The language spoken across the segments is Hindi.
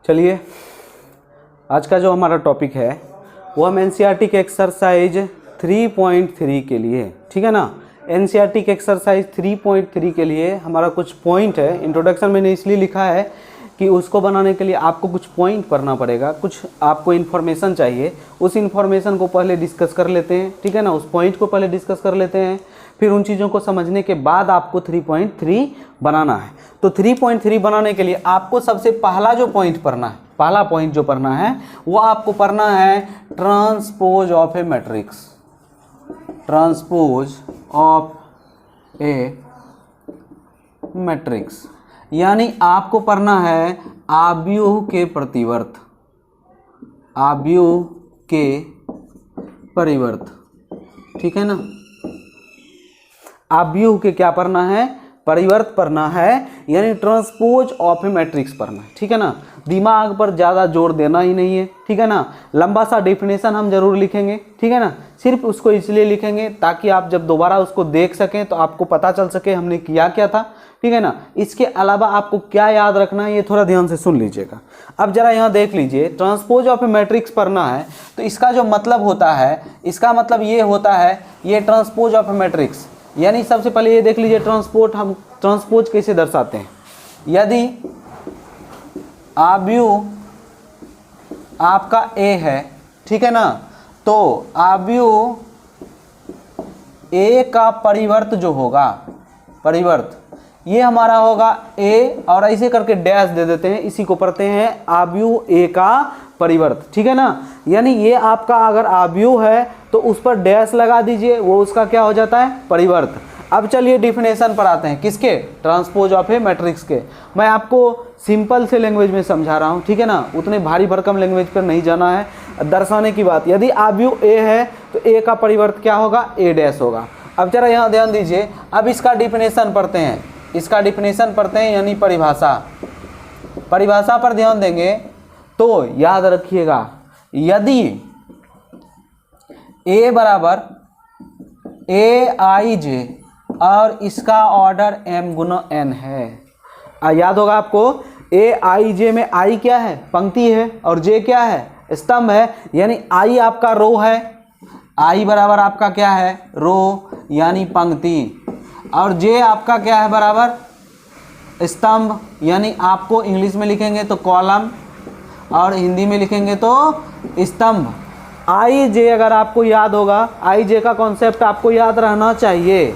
चलिए आज का जो हमारा टॉपिक है वो हम एनसीईआरटी के एक्सरसाइज 3.3 के लिए, ठीक है ना। एनसीईआरटी के एक्सरसाइज 3.3 के लिए हमारा कुछ पॉइंट है। इंट्रोडक्शन मैंने इसलिए लिखा है कि उसको बनाने के लिए आपको कुछ पॉइंट पढ़ना पड़ेगा, कुछ आपको इन्फॉर्मेशन चाहिए। उस इन्फॉर्मेशन को पहले डिस्कस कर लेते हैं, ठीक है ना। उस पॉइंट को पहले डिस्कस कर लेते हैं, फिर उन चीज़ों को समझने के बाद आपको 3.3 बनाना है। तो 3.3 बनाने के लिए आपको सबसे पहला जो पॉइंट पढ़ना है, पहला पॉइंट जो पढ़ना है वो आपको पढ़ना है transpose of A matrix. Transpose of A matrix यानी आपको पढ़ना है आव्यूह के प्रतिवर्त, आव्यूह के परिवर्त, ठीक है ना। आव्यूह के क्या पढ़ना है? परिवर्त पढ़ना है, यानी ट्रांसपोज ऑफ ए मैट्रिक्स पढ़ना है, ठीक है ना। दिमाग पर ज़्यादा जोर देना ही नहीं है, ठीक है ना। लंबा सा डेफिनेशन हम जरूर लिखेंगे, ठीक है ना। सिर्फ उसको इसलिए लिखेंगे ताकि आप जब दोबारा उसको देख सकें तो आपको पता चल सके हमने किया क्या था, ठीक है ना। इसके अलावा आपको क्या याद रखना है ये थोड़ा ध्यान से सुन लीजिएगा। अब जरा यहाँ देख लीजिए, ट्रांसपोज ऑफ ए मैट्रिक्स पढ़ना है तो इसका जो मतलब होता है, इसका मतलब ये होता है, ये ट्रांसपोज ऑफ ए मैट्रिक्स यानी सबसे पहले ये देख लीजिए हम ट्रांसपोज कैसे दर्शाते हैं। यदि आव्यूह आपका ए है, ठीक है ना, तो आव्यूह ए का परिवर्त जो होगा, परिवर्त ये हमारा होगा ए, और ऐसे करके डैश दे देते हैं, इसी को पढ़ते हैं आव्यूह ए का परिवर्त, ठीक है ना। यानी ये आपका अगर आव्यूह है तो उस पर डैश लगा दीजिए, वो उसका क्या हो जाता है? परिवर्त। अब चलिए डिफिनेशन पर आते हैं, किसके? ट्रांसपोज ऑफ ए मैट्रिक्स के। मैं आपको सिंपल से लैंग्वेज में समझा रहा हूँ, ठीक है ना, उतने भारी भरकम लैंग्वेज पर नहीं जाना है। दर्शाने की बात, यदि आव्यूह ए है तो ए का परिवर्त क्या होगा? ए डैश होगा। अब जरा यहाँ ध्यान दीजिए, अब इसका डिफिनेशन पढ़ते हैं, इसका डिफिनेशन पढ़ते हैं यानी परिभाषा। परिभाषा पर ध्यान देंगे तो याद रखिएगा, यदि ए बराबर ए आई जे और इसका ऑर्डर m गुना n है, याद होगा आपको, ए आई जे में आई क्या है? पंक्ति है, और जे क्या है? स्तंभ है। यानी आई आपका रो है, आई बराबर आपका क्या है? रो यानी पंक्ति, और जे आपका क्या है? बराबर स्तंभ। यानी आपको इंग्लिश में लिखेंगे तो कॉलम और हिंदी में लिखेंगे तो स्तंभ। आई जे अगर आपको याद होगा, आई जे का कॉन्सेप्ट आपको याद रहना चाहिए,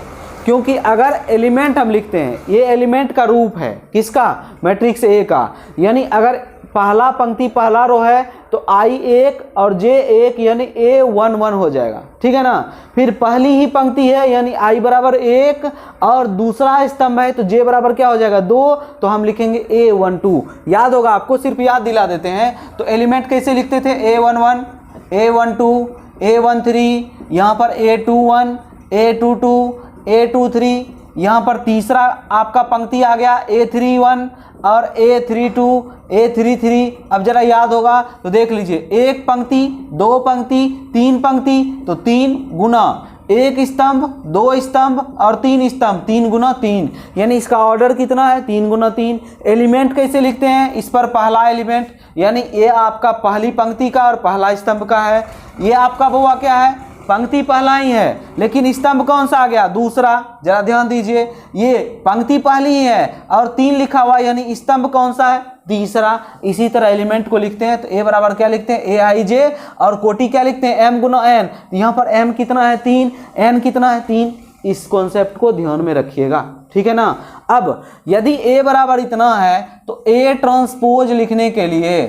क्योंकि अगर एलिमेंट हम लिखते हैं, ये एलिमेंट का रूप है, किसका? मैट्रिक्स ए का। यानी अगर पहला पंक्ति पहला रो है तो आई एक और जे एक यानी ए 1 1 हो जाएगा, ठीक है ना। फिर पहली ही पंक्ति है यानी आई बराबर 1 और दूसरा स्तंभ है तो जे बराबर क्या हो जाएगा? 2, तो हम लिखेंगे A12। याद होगा आपको, सिर्फ याद दिला देते हैं। तो एलिमेंट कैसे लिखते थे? A11, A12, A13, यहाँ पर A21, A22, A23, यहाँ पर तीसरा आपका पंक्ति आ गया A31 और A32, A33। अब जरा याद होगा तो देख लीजिए, एक पंक्ति, दो पंक्ति, तीन पंक्ति, तो 3 गुना एक स्तंभ, 2 स्तंभ और 3 स्तंभ, 3 गुना 3, यानी इसका ऑर्डर कितना है? 3 गुना 3। एलिमेंट कैसे लिखते हैं? इस पर पहला एलिमेंट, यानी ये आपका पहली पंक्ति का और पहला स्तंभ का है। ये आपका बुआ क्या है? पंक्ति पहला ही है, लेकिन स्तंभ कौन सा आ गया? दूसरा। जरा ध्यान दीजिए, ये पंक्ति पहली ही है और 3 लिखा हुआ, यानी स्तंभ कौन सा है? तीसरा। इसी तरह एलिमेंट को लिखते हैं तो ए बराबर क्या लिखते हैं? ए आई जे, और कोटि क्या लिखते हैं? एम गुना एन। यहाँ पर एम कितना है? 3, एन कितना है? 3। इस कॉन्सेप्ट को ध्यान में रखिएगा, ठीक है ना। अब यदि ए बराबर इतना है तो ए ट्रांसपोज लिखने के लिए,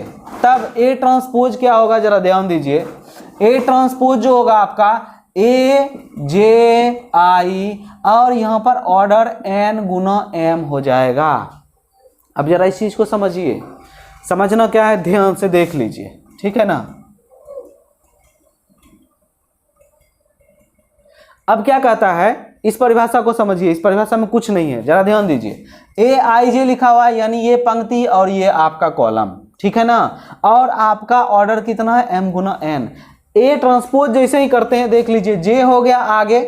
तब ए ट्रांसपोज क्या होगा? जरा ध्यान दीजिए, ए ट्रांसपोज जो होगा आपका ए जे आई और यहाँ पर ऑर्डर एन गुना एम हो जाएगा। अब जरा इस चीज को समझिए, समझना क्या है ध्यान से देख लीजिए, ठीक है ना। अब क्या कहता है, इस परिभाषा को समझिए, इस परिभाषा में कुछ नहीं है, जरा ध्यान दीजिए। ए आई जे लिखा हुआ है यानी ये पंक्ति और ये आपका कॉलम, ठीक है ना, और आपका ऑर्डर कितना है? एम गुना एन। ए ट्रांसपोज जैसे ही करते हैं, देख लीजिए, जे हो गया आगे,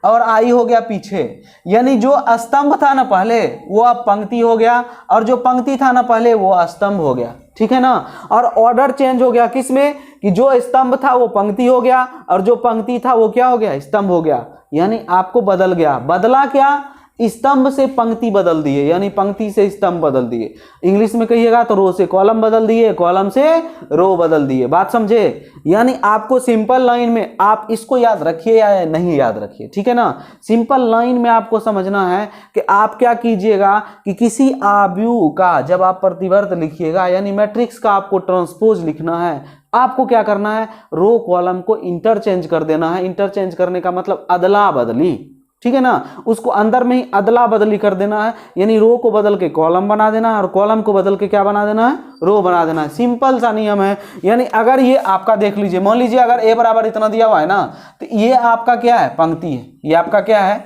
और आई हो गया पीछे, यानी जो स्तंभ था ना पहले वो अब पंक्ति हो गया, और जो पंक्ति था ना पहले वो स्तंभ हो गया, ठीक है ना। और ऑर्डर चेंज हो गया किसमें, कि जो स्तंभ था वो पंक्ति हो गया और जो पंक्ति था वो क्या हो गया, स्तंभ हो गया। यानी आपको बदल गया, बदला क्या, स्तंभ से पंक्ति बदल दिए, यानी पंक्ति से स्तंभ बदल दिए। इंग्लिश में कहिएगा तो रो से कॉलम बदल दिए, कॉलम से रो बदल दिए। बात समझे। यानी आपको सिंपल लाइन में आप इसको याद रखिए या नहीं याद रखिए, ठीक है ना। सिंपल लाइन में आपको समझना है कि आप क्या कीजिएगा कि किसी आव्यूह का जब आप प्रतिवर्त लिखिएगा, यानी मैट्रिक्स का आपको ट्रांसपोज लिखना है, आपको क्या करना है, रो कॉलम को इंटरचेंज कर देना है। इंटरचेंज करने का मतलब अदला बदली, ठीक है ना। उसको अंदर में ही अदला बदली कर देना है, यानी रो को बदल के कॉलम बना देना है और कॉलम को बदल के क्या बना देना है, रो बना देना है। सिंपल सा नियम है। यानी अगर ये आपका देख लीजिए, मान लीजिए अगर ए बराबर इतना दिया हुआ है ना, तो ये आपका क्या है, पंक्ति है। ये आपका क्या है,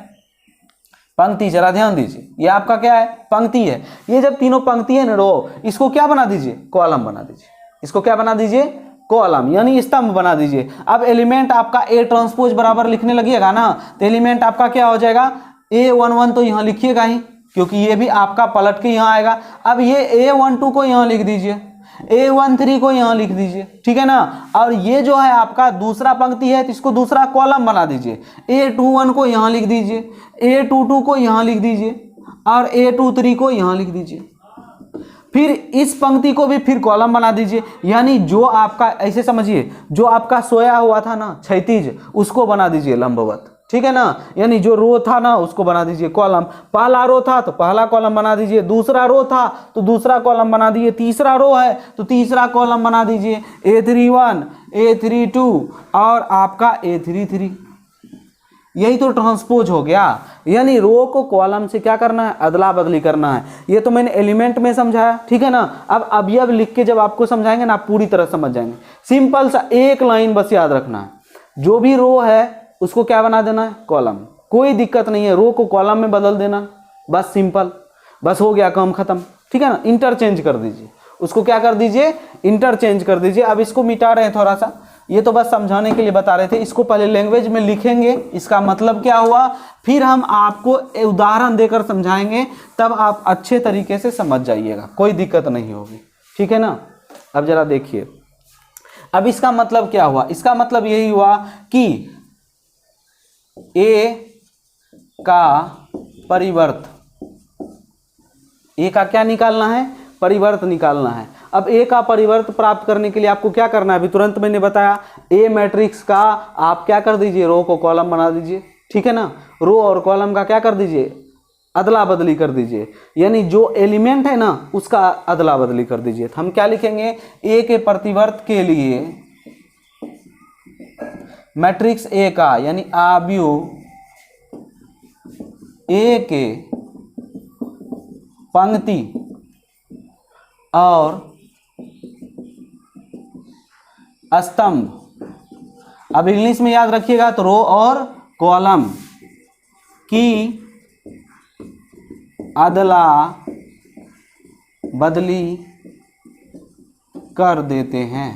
पंक्ति। जरा ध्यान दीजिए, ये आपका क्या है, पंक्ति है। ये जब तीनों पंक्ति है ना रो, इसको क्या बना दीजिए, कॉलम बना दीजिए। इसको क्या बना दीजिए, कॉलम, यानी स्तंभ बना दीजिए। अब एलिमेंट आपका ए ट्रांसपोज बराबर लिखने लगिएगा ना, तो एलिमेंट आपका क्या हो जाएगा, A11 तो यहाँ लिखिएगा ही, क्योंकि ये भी आपका पलट के यहाँ आएगा। अब ये A12 को यहाँ लिख दीजिए, A13 को यहाँ लिख दीजिए, ठीक है ना। और ये जो है आपका दूसरा पंक्ति है, तो इसको दूसरा कॉलम बना दीजिए। A21 को यहाँ लिख दीजिए, A22 को यहाँ लिख दीजिए और A23 को यहाँ लिख दीजिए। फिर इस पंक्ति को भी फिर कॉलम बना दीजिए। यानी जो आपका, ऐसे समझिए, जो आपका सोया हुआ था ना क्षैतिज, उसको बना दीजिए लंबवत, ठीक है ना। यानी जो रो था ना उसको बना दीजिए कॉलम। पहला रो था तो पहला कॉलम बना दीजिए, दूसरा रो था तो दूसरा कॉलम बना दीजिए, तीसरा रो है तो तीसरा कॉलम बना दीजिए। A31, A32 और आपका A33, यही तो ट्रांसपोज हो गया। यानी रो को कॉलम से क्या करना है, अदला बदली करना है। ये तो मैंने एलिमेंट में समझाया, ठीक है ना। अब अवयव लिख के जब आपको समझाएंगे ना, आप पूरी तरह समझ जाएंगे। सिंपल सा एक लाइन बस याद रखना है, जो भी रो है उसको क्या बना देना है, कॉलम। कोई दिक्कत नहीं है, रो को कॉलम में बदल देना, बस सिंपल, बस हो गया काम खत्म, ठीक है ना। इंटरचेंज कर दीजिए, उसको क्या कर दीजिए, इंटरचेंज कर दीजिए। अब इसको मिटा रहे हैं थोड़ा सा, ये तो बस समझाने के लिए बता रहे थे। इसको पहले लैंग्वेज में लिखेंगे, इसका मतलब क्या हुआ, फिर हम आपको उदाहरण देकर समझाएंगे, तब आप अच्छे तरीके से समझ जाइएगा, कोई दिक्कत नहीं होगी, ठीक है ना। अब जरा देखिए, अब इसका मतलब क्या हुआ, इसका मतलब यही हुआ कि ए का परिवर्त, ए का क्या निकालना है, परिवर्त निकालना है। अब ए का परिवर्त प्राप्त करने के लिए आपको क्या करना है, अभी तुरंत मैंने बताया। ए मैट्रिक्स का आप क्या कर दीजिए, रो को कॉलम बना दीजिए, ठीक है ना। रो और कॉलम का क्या कर दीजिए, अदला बदली कर दीजिए। यानी जो एलिमेंट है ना उसका अदला बदली कर दीजिए। हम क्या लिखेंगे, ए के प्रतिवर्त के लिए मैट्रिक्स ए का, यानी आव्यूह ए के पंक्ति और स्तंभ, अब इंग्लिश में याद रखिएगा तो रो और कॉलम की अदला बदली कर देते हैं।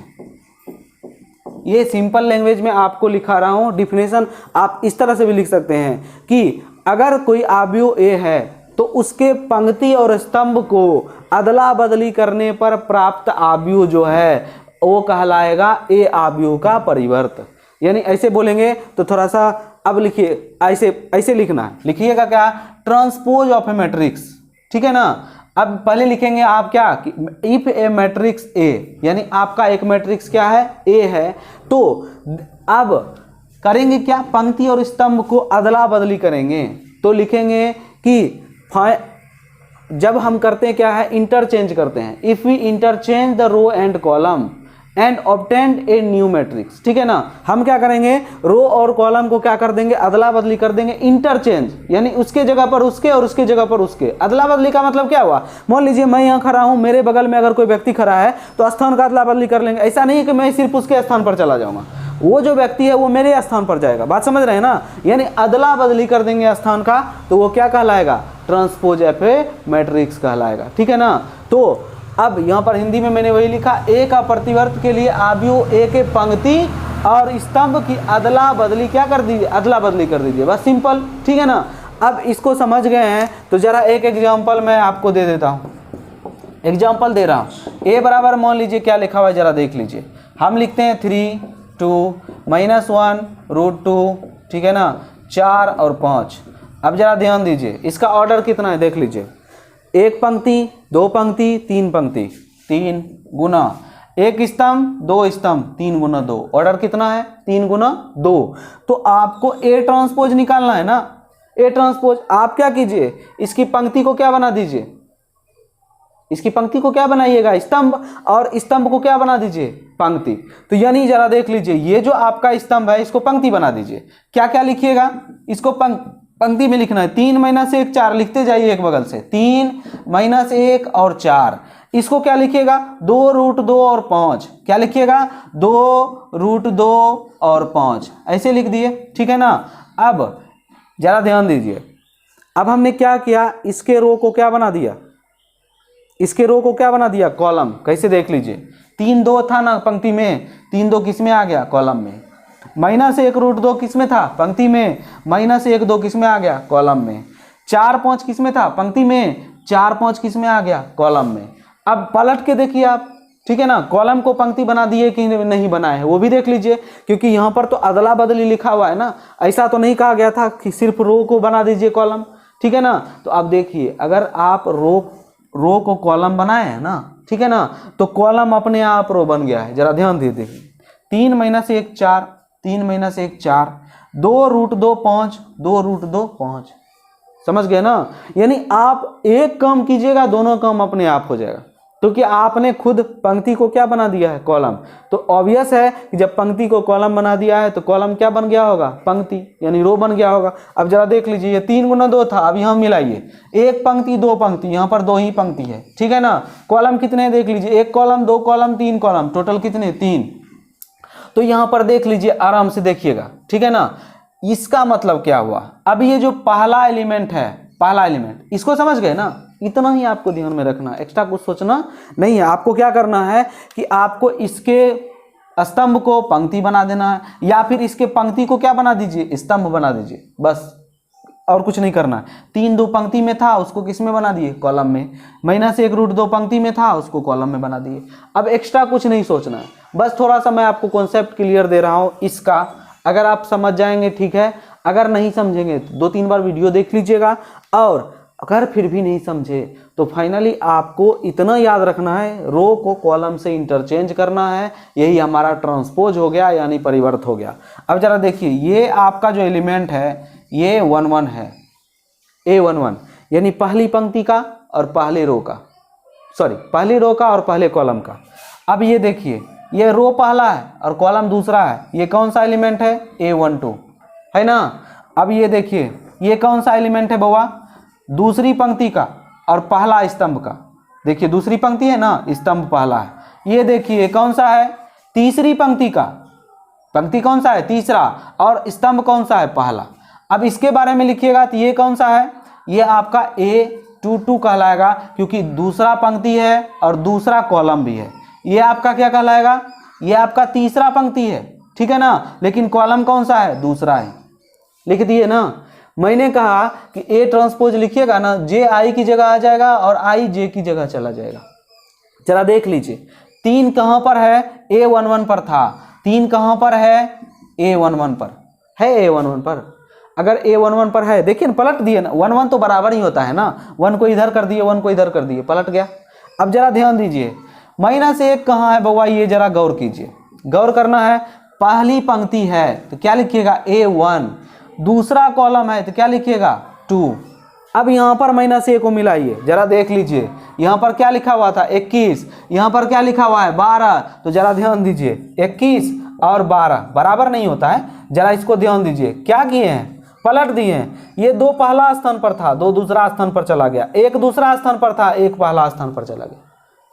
ये सिंपल लैंग्वेज में आपको लिखा रहा हूं। डिफिनेशन आप इस तरह से भी लिख सकते हैं कि अगर कोई आव्यूह ए है तो उसके पंक्ति और स्तंभ को अदला बदली करने पर प्राप्त आव्यूह जो है वो कहलाएगा ए आव्यूह का परिवर्त। यानी ऐसे बोलेंगे तो थोड़ा सा, अब लिखिए, ऐसे लिखना है, लिखिएगा क्या, ट्रांसपोज ऑफ ए मैट्रिक्स, ठीक है ना। अब पहले लिखेंगे आप क्या, इफ ए मैट्रिक्स ए, यानी आपका एक मैट्रिक्स क्या है, ए है, तो अब करेंगे क्या, पंक्ति और स्तंभ को अदला बदली करेंगे। तो लिखेंगे कि जब हम करते हैं क्या है, इंटरचेंज करते हैं। If we interchange the row and column and obtained a new matrix, ठीक है ना। हम क्या करेंगे, रो और कॉलम को क्या कर देंगे, अदला बदली कर देंगे, इंटरचेंज, यानी उसके जगह पर उसके और उसके जगह पर उसके। अदला बदली का मतलब क्या हुआ, मान लीजिए मैं यहाँ खड़ा हूँ, मेरे बगल में अगर कोई व्यक्ति खड़ा है तो स्थान का अदला बदली कर लेंगे। ऐसा नहीं है कि मैं सिर्फ उसके स्थान पर चला जाऊँगा, वो जो व्यक्ति है वो मेरे स्थान पर जाएगा। बात समझ रहे हैं ना। यानी अदला बदली कर देंगे स्थान का, तो वो क्या कहलाएगा, ट्रांसपोज ऑफ ए मैट्रिक्स कहलाएगा, ठीक है ना। तो अब यहाँ पर हिंदी में मैंने वही लिखा, ए का प्रतिवर्त के लिए आव्यूह ए के पंक्ति और स्तंभ की अदला बदली क्या कर दीजिए, अदला बदली कर दीजिए, बस सिंपल, ठीक है ना। अब इसको समझ गए हैं तो जरा एक एग्जाम्पल मैं आपको दे देता हूँ, एग्जाम्पल दे रहा हूँ। ए बराबर मान लीजिए क्या लिखा हुआ है, जरा देख लीजिए। हम लिखते हैं 3 2 -1√2, ठीक है ना, 4 और 5। अब जरा ध्यान दीजिए, इसका ऑर्डर कितना है देख लीजिए, एक पंक्ति, दो पंक्ति, तीन पंक्ति, 3 गुना एक स्तंभ, दो स्तंभ, 3 गुना 2, ऑर्डर कितना है 3 गुना 2। तो आपको ए ट्रांसपोज निकालना है ना, ए ट्रांसपोज। आप क्या कीजिए, इसकी पंक्ति को क्या बना दीजिए, इसकी पंक्ति को क्या बनाइएगा स्तंभ, और स्तंभ को क्या बना दीजिए पंक्ति। तो यानी जरा देख लीजिए, ये जो आपका स्तंभ है इसको पंक्ति बना दीजिए। क्या क्या लिखिएगा, इसको पंक्ति में लिखना है, 3 -1 4 लिखते जाइए एक बगल से, 3 -1 और 4। इसको क्या लिखिएगा 2√2 और 5, क्या लिखिएगा 2√2 और 5, ऐसे लिख दिए, ठीक है ना। अब जरा ध्यान दीजिए, अब हमने क्या किया, इसके रो को क्या बना दिया, इसके रो को क्या बना दिया कॉलम। कैसे देख लीजिए, 3 2 था ना पंक्ति में, 3 2 किस में आ गया कॉलम में, -1√2 किस में था पंक्ति में, -1 2 किस में आ गया कॉलम में, 4 5 किस में था पंक्ति में, 4 5 किस में आ गया कॉलम में। अब पलट के देखिए आप, ठीक है ना, कॉलम को पंक्ति बना दिए कि नहीं बनाए है वो भी देख लीजिए, क्योंकि यहाँ पर तो अदला बदली लिखा हुआ है ना, ऐसा तो नहीं कहा गया था कि सिर्फ रो को बना दीजिए कॉलम, ठीक है ना। तो आप देखिए, अगर आप रो को कॉलम बनाए हैं ना, ठीक है ना, तो कॉलम अपने आप रो बन गया है। जरा ध्यान दे देखिए, 3 -1 4, 3 -1 4, 2√2 5, 2√2 5, समझ गए ना। यानी आप एक काम कीजिएगा, दोनों काम अपने आप हो जाएगा, क्योंकि आपने खुद पंक्ति को क्या बना दिया है कॉलम। तो ऑब्वियस है कि जब पंक्ति को कॉलम बना दिया है तो कॉलम क्या बन गया होगा पंक्ति, यानी रो बन गया होगा। अब जरा देख लीजिए, ये 3 गुना 2 था, अब यहाँ मिलाइए, एक पंक्ति दो पंक्ति, यहाँ पर 2 ही पंक्ति है, ठीक है ना। कॉलम कितने देख लीजिए, एक कॉलम, दो कॉलम, 3 कॉलम, टोटल कितने 3। तो यहाँ पर देख लीजिए, आराम से देखिएगा, ठीक है ना। इसका मतलब क्या हुआ, अब ये जो पहला एलिमेंट है, पहला एलिमेंट, इसको समझ गए ना, इतना ही आपको ध्यान में रखना, एक्स्ट्रा कुछ सोचना नहीं है। आपको क्या करना है कि आपको इसके स्तंभ को पंक्ति बना देना है, या फिर इसके पंक्ति को क्या बना दीजिए स्तंभ बना दीजिए, बस, और कुछ नहीं करना है। 3 2 पंक्ति में था, उसको किस में बना दिए कॉलम में, -1√2 पंक्ति में था, उसको कॉलम में बना दिए। अब एक्स्ट्रा कुछ नहीं सोचना है, बस थोड़ा सा मैं आपको कॉन्सेप्ट क्लियर दे रहा हूँ इसका। अगर आप समझ जाएंगे ठीक है, अगर नहीं समझेंगे तो 2-3 बार वीडियो देख लीजिएगा, और अगर फिर भी नहीं समझे तो फाइनली आपको इतना याद रखना है, रो को कॉलम से इंटरचेंज करना है, यही हमारा ट्रांसपोज हो गया, यानी परिवर्त हो गया। अब जरा देखिए, ये आपका जो एलिमेंट है ये 1 1 है, A11, यानी पहली पंक्ति का और पहले रो का, सॉरी पहली रो का और पहले कॉलम का। अब ये देखिए, ये रो पहला है और कॉलम दूसरा है, ये कौन सा एलिमेंट है A12, है ना। अब ये देखिए, ये कौन सा एलिमेंट है बउआ, दूसरी पंक्ति का और पहला स्तंभ का। देखिए दूसरी पंक्ति है ना, स्तंभ पहला है। ये देखिए कौन सा है, तीसरी पंक्ति का, पंक्ति कौन सा है तीसरा, और स्तंभ कौन सा है पहला। अब इसके बारे में लिखिएगा तो ये कौन सा है, ये आपका A22 कहलाएगा, क्योंकि दूसरा पंक्ति है और दूसरा कॉलम भी है। ये आपका क्या कहलाएगा, ये आपका तीसरा पंक्ति है, ठीक है ना, लेकिन कॉलम कौन सा है दूसरा है, लिख दिए ना। मैंने कहा कि ए ट्रांसपोज लिखिएगा ना, जे आई की जगह आ जाएगा और आई जे की जगह चला जाएगा। जरा देख लीजिए, 3 कहाँ पर है, A11 पर था, 3 कहाँ पर है, A11 पर है, A11 पर। अगर A11 पर है, देखिए पलट दिए ना, 1 1 तो बराबर ही होता है ना, 1 को इधर कर दिए, 1 को इधर कर दिए, पलट गया। अब जरा ध्यान दीजिए, -1 कहाँ है बउआ, ये जरा गौर कीजिए, गौर करना है। पहली पंक्ति है तो क्या लिखिएगा A1, दूसरा कॉलम है तो क्या लिखिएगा 2। अब यहाँ पर -1 को मिलाइए, जरा देख लीजिए, यहाँ पर क्या लिखा हुआ था 21, यहाँ पर क्या लिखा हुआ है 12। तो जरा ध्यान दीजिए, 21 और 12 बराबर नहीं होता है, जरा इसको ध्यान दीजिए, क्या किए हैं पलट दिए हैं। ये 2 पहला स्थान पर था, 2 दूसरा स्थान पर चला गया, 1 दूसरा स्थान पर था, 1 पहला स्थान पर चला गया,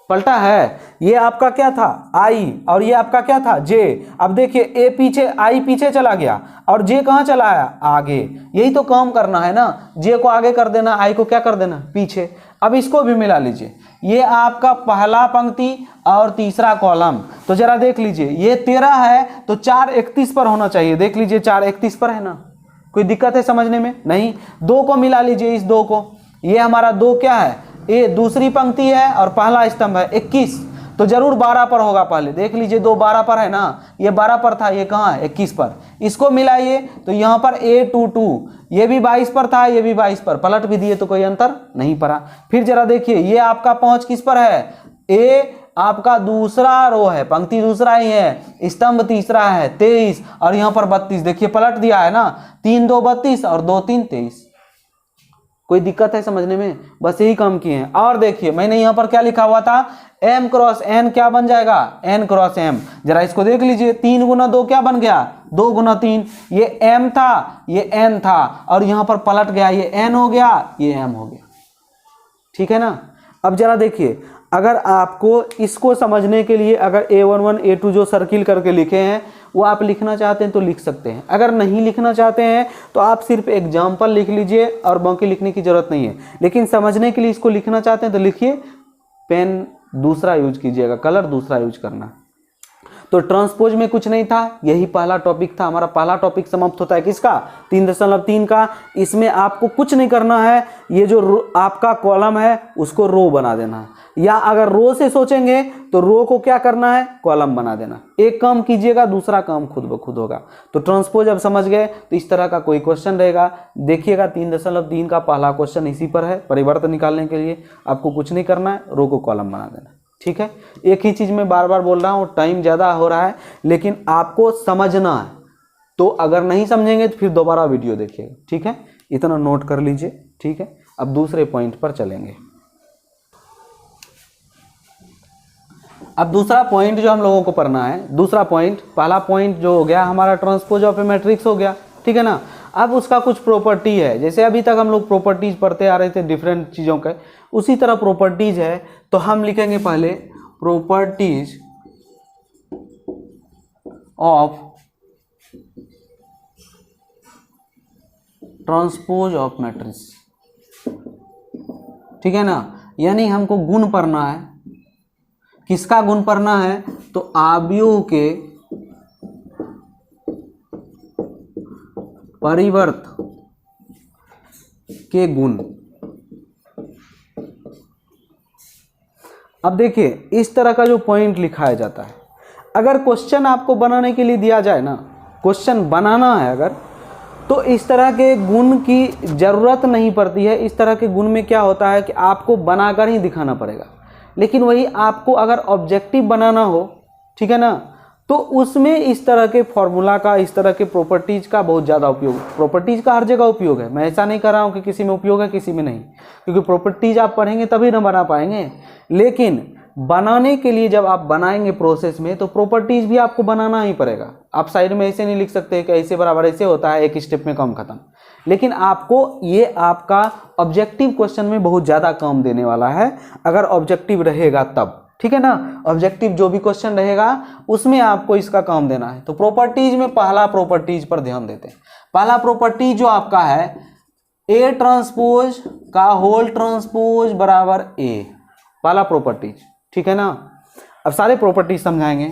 पलटा है। ये आपका क्या था आई, और ये आपका क्या था जे। अब देखिए ए पीछे, आई पीछे चला गया और जे कहाँ चला आया आगे। यही तो काम करना है ना, जे को आगे कर देना, आई को क्या कर देना पीछे। अब इसको भी मिला लीजिए, ये आपका पहला पंक्ति और तीसरा कॉलम। तो जरा देख लीजिए, ये 13 है तो 4 31 पर होना चाहिए। देख लीजिए 4 31 पर है ना, कोई दिक्कत है समझने में? नहीं। 2 को मिला लीजिए, इस 2 को, ये हमारा 2 क्या है, ये दूसरी पंक्ति है और पहला स्तंभ है 21, तो जरूर 12 पर होगा। पहले देख लीजिए 2 12 पर है ना, ये 12 पर था, ये कहाँ है 21 पर। इसको मिलाइए तो यहाँ पर A22, ये भी 22 पर था, ये भी 22 पर, पलट भी दिए तो कोई अंतर नहीं पड़ा। फिर जरा देखिए, ये आपका पहुंच किस पर है, A आपका दूसरा रो है, पंक्ति दूसरा ही है, स्तंभ तीसरा है 23 और यहाँ पर 32। देखिए पलट दिया है ना, 3 2 32 और 2 3 23। कोई दिक्कत है समझने में? बस यही काम किए हैं। और देखिए मैंने यहाँ पर क्या लिखा हुआ था, m क्रॉस n क्या बन जाएगा, n क्रॉस m। जरा इसको देख लीजिए, 3 गुना 2 क्या बन गया, 2 गुना 3। ये m था, ये n था और यहाँ पर पलट गया, ये n हो गया, ये m हो गया। ठीक है ना। अब जरा देखिए, अगर आपको इसको समझने के लिए अगर A11 A2 जो सर्किल करके लिखे हैं वो आप लिखना चाहते हैं तो लिख सकते हैं, अगर नहीं लिखना चाहते हैं तो आप सिर्फ एग्जाम्पल लिख लीजिए और बाकी लिखने की जरूरत नहीं है। लेकिन समझने के लिए इसको लिखना चाहते हैं तो लिखिए, पेन दूसरा यूज कीजिएगा, कलर दूसरा यूज करना। तो ट्रांसपोज में कुछ नहीं था, यही पहला टॉपिक था हमारा। पहला टॉपिक समाप्त होता है किसका, 3.3 का। इसमें आपको कुछ नहीं करना है, ये जो आपका कॉलम है उसको रो बना देना है, या अगर रो से सोचेंगे तो रो को क्या करना है, कॉलम बना देना। एक काम कीजिएगा, दूसरा काम खुद ब खुद होगा। तो ट्रांसपोज अब समझ गए तो इस तरह का कोई क्वेश्चन रहेगा, देखिएगा 3.3 का पहला क्वेश्चन इसी पर है। परिवर्तन निकालने के लिए आपको कुछ नहीं करना है, रो को कॉलम बना देना। ठीक है, एक ही चीज मैं बार बार बोल रहा हूँ, टाइम ज़्यादा हो रहा है लेकिन आपको समझना है। तो अगर नहीं समझेंगे तो फिर दोबारा वीडियो देखिएगा। ठीक है, इतना नोट कर लीजिए। ठीक है, अब दूसरे पॉइंट पर चलेंगे। अब दूसरा पॉइंट जो हम लोगों को पढ़ना है, दूसरा पॉइंट, पहला पॉइंट जो हो गया हमारा ट्रांसपोज ऑफ ए मैट्रिक्स हो गया। ठीक है ना। अब उसका कुछ प्रॉपर्टी है, जैसे अभी तक हम लोग प्रॉपर्टीज पढ़ते आ रहे थे डिफरेंट चीज़ों के, उसी तरह प्रॉपर्टीज है। तो हम लिखेंगे पहले properties of transpose of matrix. ठीक है ना, यानी हमको गुण पढ़ना है। किसका गुण पढ़ना है, तो अवयव के परिवर्त के गुण। अब देखिए इस तरह का जो पॉइंट लिखाया जाता है, अगर क्वेश्चन आपको बनाने के लिए दिया जाए ना, क्वेश्चन बनाना है अगर, तो इस तरह के गुण की ज़रूरत नहीं पड़ती है। इस तरह के गुण में क्या होता है कि आपको बनाकर ही दिखाना पड़ेगा। लेकिन वही आपको अगर ऑब्जेक्टिव बनाना हो, ठीक है ना, तो उसमें इस तरह के फॉर्मूला का, इस तरह के प्रॉपर्टीज़ का बहुत ज़्यादा उपयोग, प्रॉपर्टीज़ का हर जगह उपयोग है। मैं ऐसा नहीं कर रहा हूँ कि किसी में उपयोग है किसी में नहीं, क्योंकि प्रॉपर्टीज़ आप पढ़ेंगे तभी ना बना पाएंगे। लेकिन बनाने के लिए जब आप बनाएंगे प्रोसेस में, तो प्रॉपर्टीज़ भी आपको बनाना ही पड़ेगा। आप साइड में ऐसे नहीं लिख सकते कि ऐसे बराबर ऐसे होता है, एक स्टेप में काम खत्म। लेकिन आपको ये आपका ऑब्जेक्टिव क्वेश्चन में बहुत ज़्यादा काम देने वाला है, अगर ऑब्जेक्टिव रहेगा तब। ठीक है ना, ऑब्जेक्टिव जो भी क्वेश्चन रहेगा उसमें आपको इसका काम देना है। तो प्रॉपर्टीज में पहला प्रॉपर्टीज पर ध्यान देते हैं। पहला प्रॉपर्टी जो आपका है, ए ट्रांसपोज का होल ट्रांसपोज बराबर ए, पहला प्रॉपर्टीज। ठीक है ना, अब सारे प्रॉपर्टीज समझाएंगे।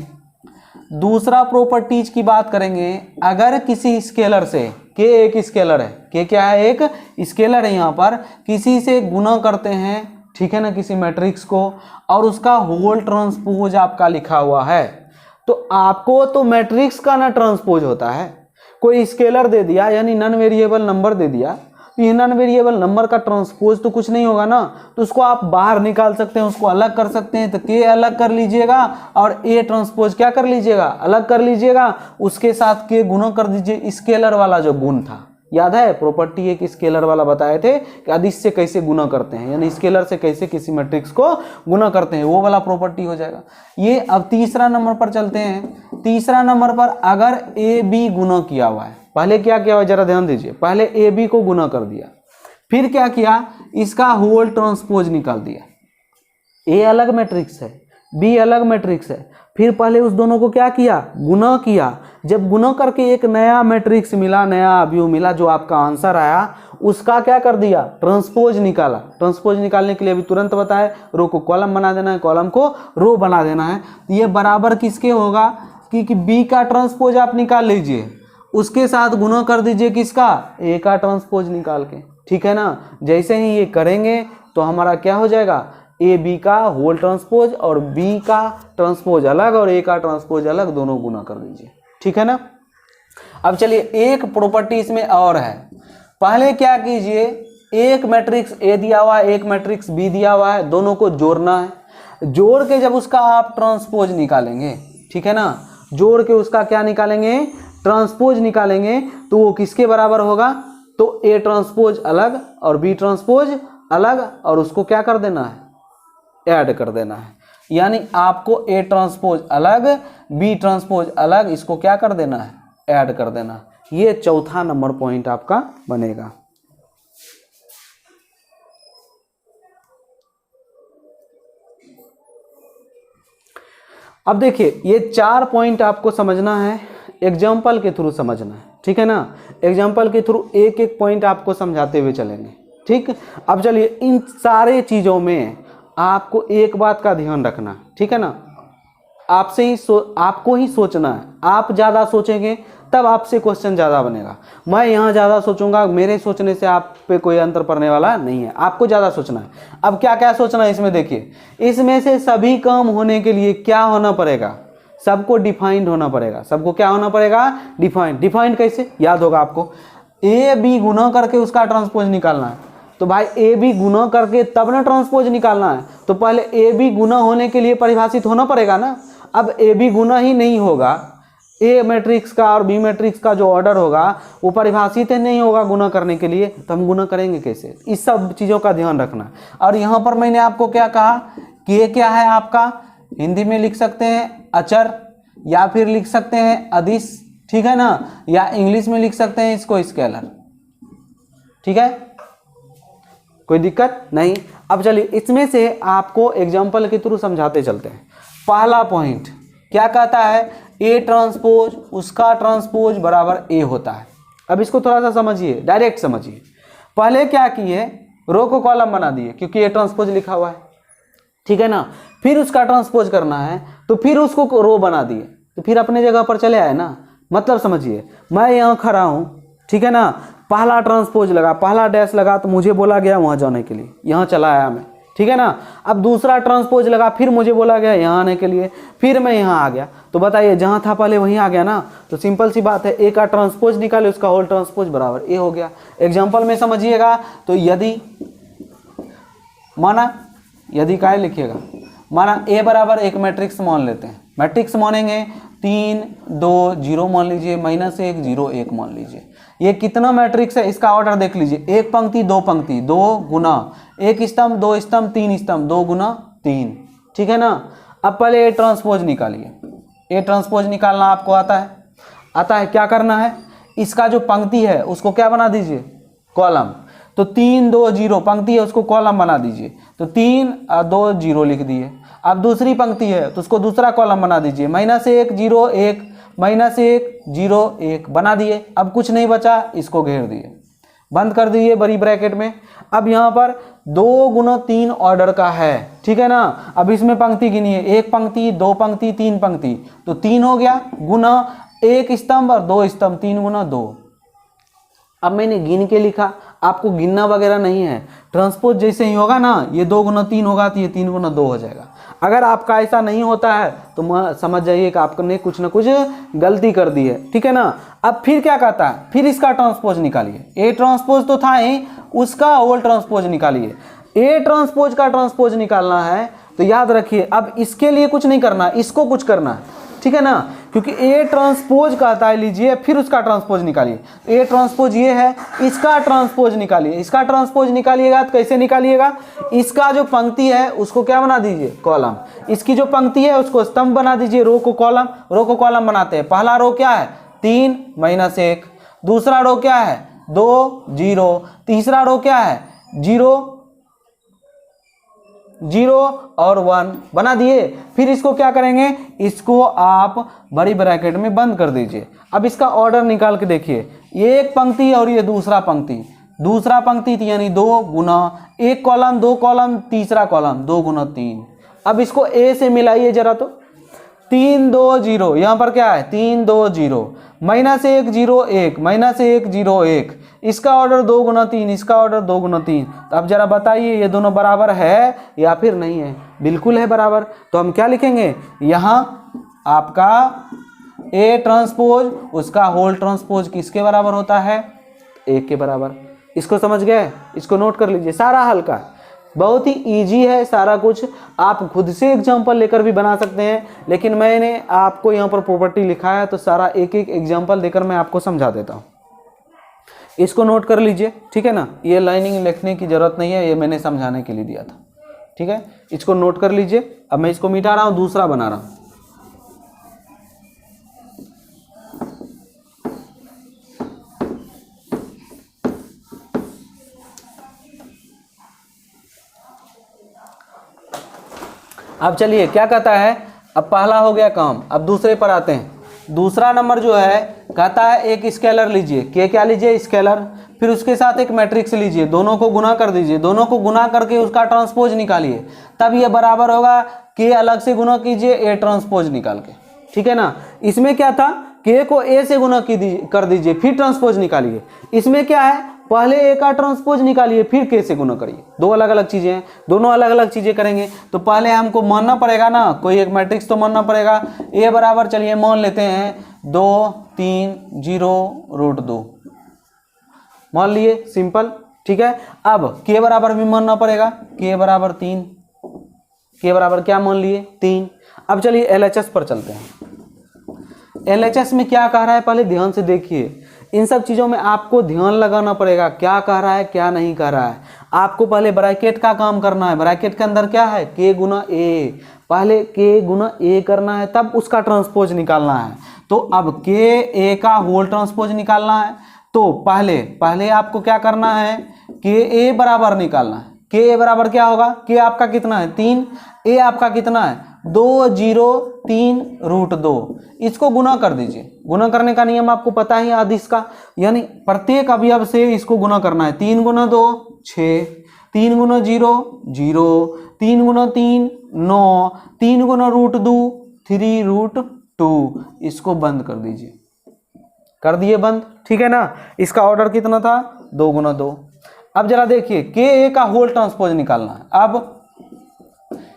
दूसरा प्रॉपर्टीज की बात करेंगे, अगर किसी स्केलर से, के एक स्केलर है, के क्या है, एक स्केलर है, यहाँ पर किसी से गुना करते हैं, ठीक है ना, किसी मैट्रिक्स को, और उसका होल ट्रांसपोज आपका लिखा हुआ है, तो आपको तो मैट्रिक्स का ना ट्रांसपोज होता है। कोई स्केलर दे दिया यानी नॉन वेरिएबल नंबर दे दिया, तो ये नॉन वेरिएबल नंबर का ट्रांसपोज तो कुछ नहीं होगा ना, तो उसको आप बाहर निकाल सकते हैं, उसको अलग कर सकते हैं। तो के अलग कर लीजिएगा और ए ट्रांसपोज क्या कर लीजिएगा, अलग कर लीजिएगा, उसके साथ के गुना कर दीजिए स्केलर वाला जो गुण था। याद है प्रॉपर्टी एक स्केलर वाला बताए थे कि अदिश से कैसे गुना करते हैं, यानी स्केलर से कैसे किसी मैट्रिक्स को गुना करते हैं, वो वाला प्रॉपर्टी हो जाएगा ये। अब तीसरा नंबर पर चलते हैं। तीसरा नंबर पर अगर ए बी गुना किया हुआ है, पहले क्या किया हुआ है जरा ध्यान दीजिए, पहले ए बी को गुना कर दिया, फिर क्या किया, इसका होल ट्रांसपोज निकाल दिया। ए अलग मैट्रिक्स है, बी अलग मैट्रिक्स है, फिर पहले उस दोनों को क्या किया, गुना किया। जब गुना करके एक नया मैट्रिक्स मिला, नया अवयव मिला, जो आपका आंसर आया, उसका क्या कर दिया, ट्रांसपोज निकाला। ट्रांसपोज निकालने के लिए अभी तुरंत बताए, रो को कॉलम बना देना है, कॉलम को रो बना देना है। ये बराबर किसके होगा कि बी का ट्रांसपोज आप निकाल लीजिए, उसके साथ गुना कर दीजिए किसका, ए का ट्रांसपोज निकाल के, ठीक है ना। जैसे ही ये करेंगे तो हमारा क्या हो जाएगा, ए बी का होल ट्रांसपोज और बी का ट्रांसपोज अलग और ए का ट्रांसपोज अलग, दोनों गुना कर दीजिए, ठीक है ना। अब चलिए एक प्रॉपर्टी इसमें और है। पहले क्या कीजिए, एक मैट्रिक्स ए दिया हुआ है, एक मैट्रिक्स बी दिया हुआ है, दोनों को जोड़ना है। जोड़ के जब उसका आप ट्रांसपोज निकालेंगे, ठीक है ना, जोड़ के उसका क्या निकालेंगे, ट्रांसपोज निकालेंगे, तो वो किसके बराबर होगा, तो ए ट्रांसपोज अलग और बी ट्रांसपोज अलग, और उसको क्या कर देना है, ऐड कर देना है। यानी आपको ए ट्रांसपोज अलग बी ट्रांसपोज अलग, इसको क्या कर देना है, ऐड कर देना। ये चौथा नंबर पॉइंट आपका बनेगा। अब देखिए ये 4 पॉइंट आपको समझना है, एग्जाम्पल के थ्रू समझना है, ठीक है ना। एग्जाम्पल के थ्रू एक एक पॉइंट आपको समझाते हुए चलेंगे, ठीक। अब चलिए इन सारे चीज़ों में आपको एक बात का ध्यान रखना, ठीक है ना, आपको ही सोचना है। आप ज़्यादा सोचेंगे तब आपसे क्वेश्चन ज़्यादा बनेगा। मैं यहाँ ज़्यादा सोचूंगा, मेरे सोचने से आप पे कोई अंतर पड़ने वाला नहीं है, आपको ज़्यादा सोचना है। अब क्या क्या सोचना है इसमें, देखिए इसमें से सभी काम होने के लिए क्या होना पड़ेगा, सबको डिफाइंड होना पड़ेगा। सबको क्या होना पड़ेगा, डिफाइंड। डिफाइंड कैसे, याद होगा आपको, ए बी गुना करके उसका ट्रांसपोज निकालना है। तो भाई ए बी गुना करके तब ना ट्रांसपोज निकालना है, तो पहले ए बी गुना होने के लिए परिभाषित होना पड़ेगा ना। अब ए बी गुना ही नहीं होगा, ए मैट्रिक्स का और बी मैट्रिक्स का जो ऑर्डर होगा वो परिभाषित ही नहीं होगा गुना करने के लिए, तो हम गुना करेंगे कैसे, इस सब चीज़ों का ध्यान रखना। और यहाँ पर मैंने आपको क्या कहा कि ये क्या है आपका, हिंदी में लिख सकते हैं अचर या फिर लिख सकते हैं अदिश, ठीक है ना, या इंग्लिश में लिख सकते हैं इसको स्केलर, ठीक है, कोई दिक्कत नहीं। अब चलिए इसमें से आपको एग्जाम्पल के थ्रू समझाते चलते हैं। पहला पॉइंट क्या कहता है, ए ट्रांसपोज उसका ट्रांसपोज बराबर ए होता है। अब इसको थोड़ा सा समझिए, डायरेक्ट समझिए। पहले क्या किए, रो को कॉलम बना दिए क्योंकि ए ट्रांसपोज लिखा हुआ है, ठीक है ना। फिर उसका ट्रांसपोज करना है तो फिर उसको रो बना दिए, तो फिर अपने जगह पर चले आए ना। मतलब समझिए, मैं यहाँ खड़ा हूँ, ठीक है ना, पहला ट्रांसपोज लगा, पहला डैश लगा तो मुझे बोला गया वहाँ जाने के लिए, यहाँ चला आया मैं, ठीक है ना। अब दूसरा ट्रांसपोज लगा, फिर मुझे बोला गया यहाँ आने के लिए, फिर मैं यहाँ आ गया, तो बताइए जहाँ था पहले वहीं आ गया ना। तो सिंपल सी बात है, ए का ट्रांसपोज निकाले उसका होल ट्रांसपोज बराबर ए हो गया। एग्जाम्पल में समझिएगा, तो यदि माना, यदि क्या लिखिएगा, माना ए बराबर एक मैट्रिक्स मान लेते हैं, मैट्रिक्स मानेंगे 3 2 0 मान लीजिए, -1 0 1 मान लीजिए। ये कितना मैट्रिक्स है, इसका ऑर्डर देख लीजिए, एक पंक्ति दो पंक्ति, 2 गुना एक स्तंभ 2 स्तंभ 3 स्तंभ, 2 गुना 3, ठीक है ना। अब पहले ए ट्रांसपोज निकालिए, ए ट्रांसपोज निकालना आपको आता है, आता है। क्या करना है, इसका जो पंक्ति है उसको क्या बना दीजिए, कॉलम। तो 3 2 0 पंक्ति है उसको कॉलम बना दीजिए, तो 3 और 2 0 लिख दिए। अब दूसरी पंक्ति है तो उसको दूसरा कॉलम बना दीजिए, -1 0 1 -1 0 1 बना दिए। अब कुछ नहीं बचा, इसको घेर दिए, बंद कर दिए बड़ी ब्रैकेट में। अब यहाँ पर 2 गुना 3 ऑर्डर का है, ठीक है ना। अब इसमें पंक्ति गिनिए, एक पंक्ति 2 पंक्ति 3 पंक्ति, तो 3 हो गया, गुना एक स्तंभ और 2 स्तंभ, 3 गुना 2। अब मैंने गिन के लिखा, आपको गिनना वगैरह नहीं है, ट्रांसपोज जैसे ही होगा ना, ये 2 गुना 3 होगा तो ये 3 गुना 2 हो जाएगा। अगर आपका ऐसा नहीं होता है तो समझ जाइए कि आपने कुछ ना कुछ गलती कर दी है, ठीक है ना। अब फिर क्या कहता है, फिर इसका ट्रांसपोज निकालिए, ए ट्रांसपोज तो था ही, उसका होल ट्रांसपोज निकालिए। ए ट्रांसपोज का ट्रांसपोज निकालना है तो याद रखिए, अब इसके लिए कुछ नहीं करना, इसको कुछ करना है, ठीक है ना, क्योंकि ए ट्रांसपोज कहता है, लीजिए फिर उसका ट्रांसपोज निकालिए। ए ट्रांसपोज ये है, इसका ट्रांसपोज निकालिए। इसका ट्रांसपोज निकालिएगा तो कैसे निकालिएगा, इसका जो पंक्ति है उसको क्या बना दीजिए, कॉलम। इसकी जो पंक्ति है उसको स्तंभ बना दीजिए, रो को कॉलम। रो को कॉलम बनाते हैं, पहला रो क्या है 3 -1, दूसरा रो क्या है 2 0, तीसरा रो क्या है 0 0 और 1 बना दिए। फिर इसको क्या करेंगे, इसको आप बड़ी ब्रैकेट में बंद कर दीजिए। अब इसका ऑर्डर निकाल के देखिए, ये एक पंक्ति और ये दूसरा पंक्ति, दूसरा पंक्ति थी यानी 2 गुना 1 कॉलम 2 कॉलम तीसरा कॉलम 2 गुना 3। अब इसको ए से मिलाइए जरा, तो 3 2 0, यहाँ पर क्या है 3 2 0, माइनस 1 0 1, माइनस 1 0 1, इसका ऑर्डर 2 गुना 3, इसका ऑर्डर 2 गुना 3। तो अब जरा बताइए ये दोनों बराबर है या फिर नहीं है? बिल्कुल है बराबर। तो हम क्या लिखेंगे यहाँ, आपका ए ट्रांसपोज उसका होल ट्रांसपोज किसके बराबर होता है? 1 के बराबर। इसको समझ गए? इसको नोट कर लीजिए। सारा हल का बहुत ही इजी है सारा कुछ, आप खुद से एग्जांपल लेकर भी बना सकते हैं, लेकिन मैंने आपको यहाँ पर प्रॉपर्टी लिखा है तो सारा एक एक एग्जांपल देकर मैं आपको समझा देता हूँ। इसको नोट कर लीजिए, ठीक है ना। ये लाइनिंग लिखने की जरूरत नहीं है, ये मैंने समझाने के लिए दिया था, ठीक है। इसको नोट कर लीजिए। अब मैं इसको मिटा रहा हूँ, दूसरा बना रहा हूँ। अब चलिए क्या कहता है, अब पहला हो गया काम, अब दूसरे पर आते हैं। दूसरा नंबर जो है कहता है एक स्केलर लीजिए, के क्या लीजिए? स्केलर। फिर उसके साथ एक मैट्रिक्स लीजिए, दोनों को गुना कर दीजिए, दोनों को गुना करके उसका ट्रांसपोज निकालिए, तब ये बराबर होगा के अलग से गुना कीजिए ए ट्रांसपोज निकाल के, ठीक है ना। इसमें क्या था, के को ए से गुना कर दीजिए फिर ट्रांसपोज निकालिए। इसमें क्या है, पहले ए का ट्रांसपोज निकालिए फिर के से गुना करिए। दो अलग अलग चीजें हैं, दोनों अलग अलग चीजें करेंगे तो पहले हमको मानना पड़ेगा ना, कोई एक मैट्रिक्स तो मानना पड़ेगा। ए बराबर चलिए मान लेते हैं 2 3 0 रूट 2 मान लिए, सिंपल, ठीक है। अब के बराबर भी मानना पड़ेगा, के बराबर 3, के बराबर क्या मान लिए 3। अब चलिए एलएचएस पर चलते हैं। एलएचएस में क्या कह रहा है पहले ध्यान से देखिए, इन सब चीज़ों में आपको ध्यान लगाना पड़ेगा, क्या कह रहा है क्या नहीं कह रहा है। आपको पहले ब्रैकेट का काम करना है, ब्रैकेट के अंदर क्या है के गुना ए, पहले के गुना ए करना है तब उसका ट्रांसपोज निकालना है। तो अब के ए का होल ट्रांसपोज निकालना है तो पहले आपको क्या करना है, के ए बराबर निकालना है। के ए बराबर क्या होगा, के आपका कितना है 3, ए आपका कितना है 2 0 3 रूट 2, इसको गुना कर दीजिए। गुना करने का नियम आपको पता ही आदिश का, यानी प्रत्येक अवयव से इसको गुना करना है। 3 गुना 2 6, 3 गुना 0 0, 3 गुना 3 9, 3 गुना रूट 2 3 रूट 2, इसको बंद कर दीजिए। कर दिए बंद, ठीक है ना। इसका ऑर्डर कितना था 2 गुना 2। अब जरा देखिए के ए का होल ट्रांसपोज निकालना है। अब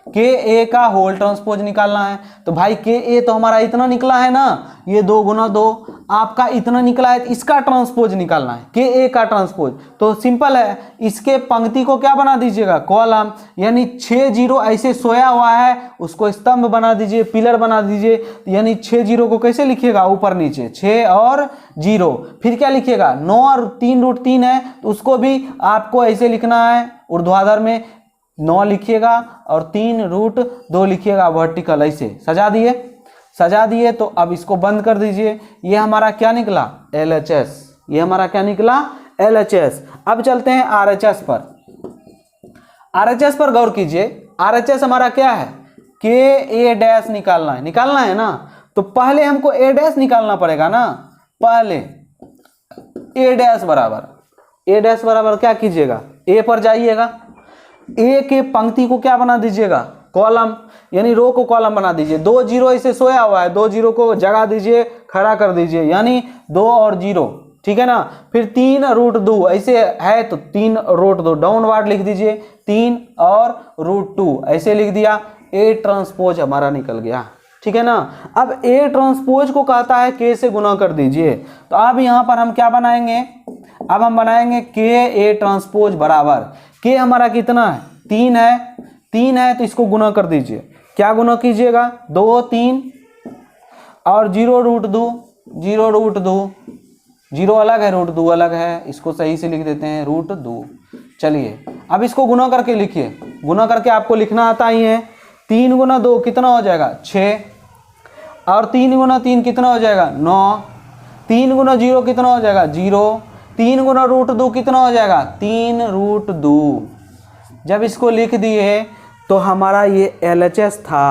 के ए का होल ट्रांसपोज निकालना है तो भाई के ए तो हमारा इतना निकला है ना, ये 2 गुना 2 आपका इतना निकला है, इसका ट्रांसपोज निकालना है के ए का ट्रांसपोज। तो सिंपल है, इसके पंक्ति को क्या बना दीजिएगा कॉलम, यानी 6 0 ऐसे सोया हुआ है उसको स्तंभ बना दीजिए, पिलर बना दीजिए। यानी 6 0 को कैसे लिखिएगा, ऊपर नीचे 6 और 0, फिर क्या लिखिएगा 9 और 3 रूट 3 है तो उसको भी आपको ऐसे लिखना है, ऊर्ध्वाधर में 9 लिखिएगा और 3 रूट 2 लिखिएगा वर्टिकल, ऐसे सजा दिए। तो अब इसको बंद कर दीजिए। ये हमारा क्या निकला LHS, ये हमारा क्या निकला LHS। अब चलते हैं RHS पर। RHS पर गौर कीजिए, RHS हमारा क्या है के ए डैश निकालना है ना। तो पहले हमको ए डैश निकालना पड़ेगा ना, पहले ए डैश बराबर क्या कीजिएगा, ए पर जाइएगा, ए के पंक्ति को क्या बना दीजिएगा कॉलम, यानी रो को कॉलम बना दीजिए। 2 0 ऐसे सोया हुआ है, 2 0 को जगा दीजिए, खड़ा कर दीजिए, यानी 2 और 0, ठीक है ना। फिर 3 रूट 2 ऐसे है तो 3 रूट 2 डाउनवर्ड लिख दीजिए, 3 और रूट 2 ऐसे लिख दिया। ए ट्रांसपोज हमारा निकल गया, ठीक है ना। अब ए ट्रांसपोज को कहता है के से गुना कर दीजिए। तो अब यहाँ पर हम क्या बनाएंगे, अब हम बनाएंगे के ए ट्रांसपोज बराबर, के हमारा कितना है 3 है तो इसको गुना कर दीजिए। क्या गुना कीजिएगा 2 3 और 0 रूट 2, 0 रूट 2, 0 अलग है रूट 2 अलग है, इसको सही से लिख देते हैं रूट 2। चलिए अब इसको गुना करके लिखिए, गुना करके आपको लिखना आता ही है। 3 गुना 2 कितना हो जाएगा 6 और 3 गुना 3 कितना हो जाएगा 9, 3 गुना 0 कितना हो जाएगा 0, 3 गुना रूट 2 कितना हो जाएगा 3 रूट 2। जब इसको लिख दिए तो हमारा ये LHS था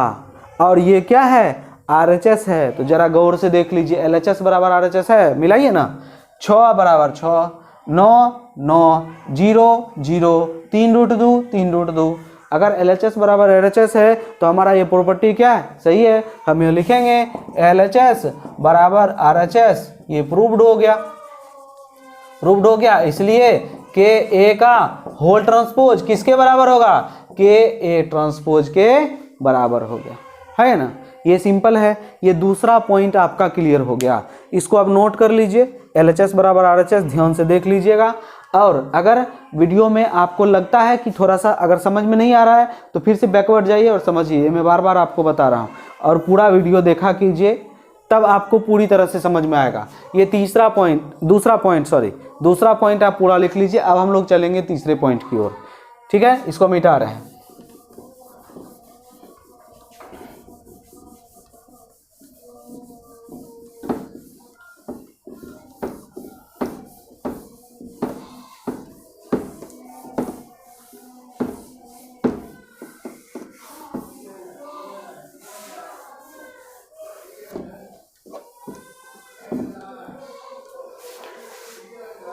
और ये क्या है RHS है। तो जरा गौर से देख लीजिए, LHS बराबर RHS है, मिलाइए ना। 6 बराबर 6 9 9 0 0 3√2 अगर LHS बराबर LHS है तो हमारा ये प्रॉपर्टी क्या है, सही है। हम ये लिखेंगे LHS बराबर RHS, ये प्रूव्ड हो गया। इसलिए के ए का होल ट्रांसपोज किसके बराबर होगा, के ए ट्रांसपोज के बराबर हो गया, है ना। ये सिंपल है। ये दूसरा पॉइंट आपका क्लियर हो गया। इसको आप नोट कर लीजिए, LHS बराबर RHS ध्यान से देख लीजिएगा। और अगर वीडियो में आपको लगता है कि थोड़ा सा अगर समझ में नहीं आ रहा है तो फिर से बैकवर्ड जाइए और समझिए। मैं बार बार आपको बता रहा हूँ, और पूरा वीडियो देखा कीजिए, तब आपको पूरी तरह से समझ में आएगा। ये दूसरा पॉइंट आप पूरा लिख लीजिए। अब हम लोग चलेंगे तीसरे पॉइंट की ओर, ठीक है। इसको मिटा रहे हैं।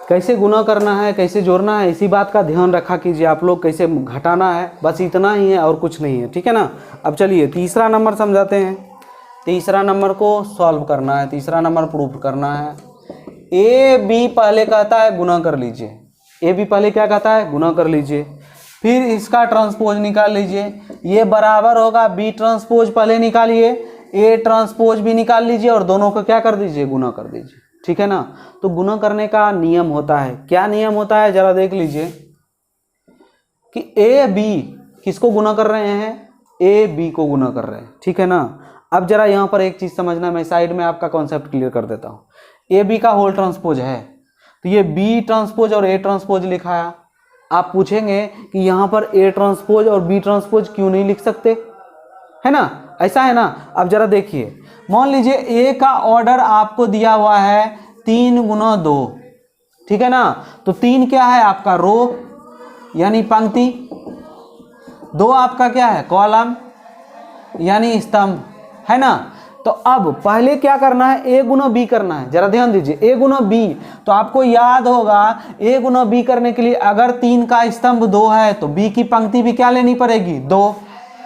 कैसे गुना करना है, कैसे जोड़ना है, इसी बात का ध्यान रखा कीजिए आप लोग। कैसे घटाना है, बस इतना ही है और कुछ नहीं है, ठीक है ना। अब चलिए तीसरा नंबर समझाते हैं। तीसरा नंबर को सॉल्व करना है, तीसरा नंबर प्रूफ करना है। ए बी पहले कहता है गुना कर लीजिए, ए बी पहले क्या कहता है, गुना कर लीजिए। फिर इसका ट्रांसपोज निकाल लीजिए, ये बराबर होगा बी ट्रांसपोज पहले निकालिए, ए ट्रांसपोज भी निकाल लीजिए और दोनों को क्या कर दीजिए, गुना कर दीजिए, ठीक है ना। तो गुना करने का नियम होता है, क्या नियम होता है जरा देख लीजिए कि ए बी किसको गुना कर रहे हैं, ए बी को गुना कर रहे हैं, ठीक है ना। अब जरा यहाँ पर एक चीज समझना, मैं साइड में आपका कॉन्सेप्ट क्लियर कर देता हूँ। ए बी का होल ट्रांसपोज है, तो ये बी ट्रांसपोज और ए ट्रांसपोज लिखा है। आप पूछेंगे कि यहाँ पर ए ट्रांसपोज और बी ट्रांसपोज क्यों नहीं लिख सकते, है ना, ऐसा है ना। अब जरा देखिए, मान लीजिए ए का ऑर्डर आपको दिया हुआ है 3 गुना 2, ठीक है ना। तो 3 क्या है आपका, रो यानी पंक्ति, 2 आपका क्या है, कॉलम यानी स्तंभ, है ना। तो अब पहले क्या करना है, ए गुना बी करना है। जरा ध्यान दीजिए, ए गुना बी, तो आपको याद होगा ए गुना बी करने के लिए अगर 3 का स्तंभ 2 है तो बी की पंक्ति भी क्या लेनी पड़ेगी, 2,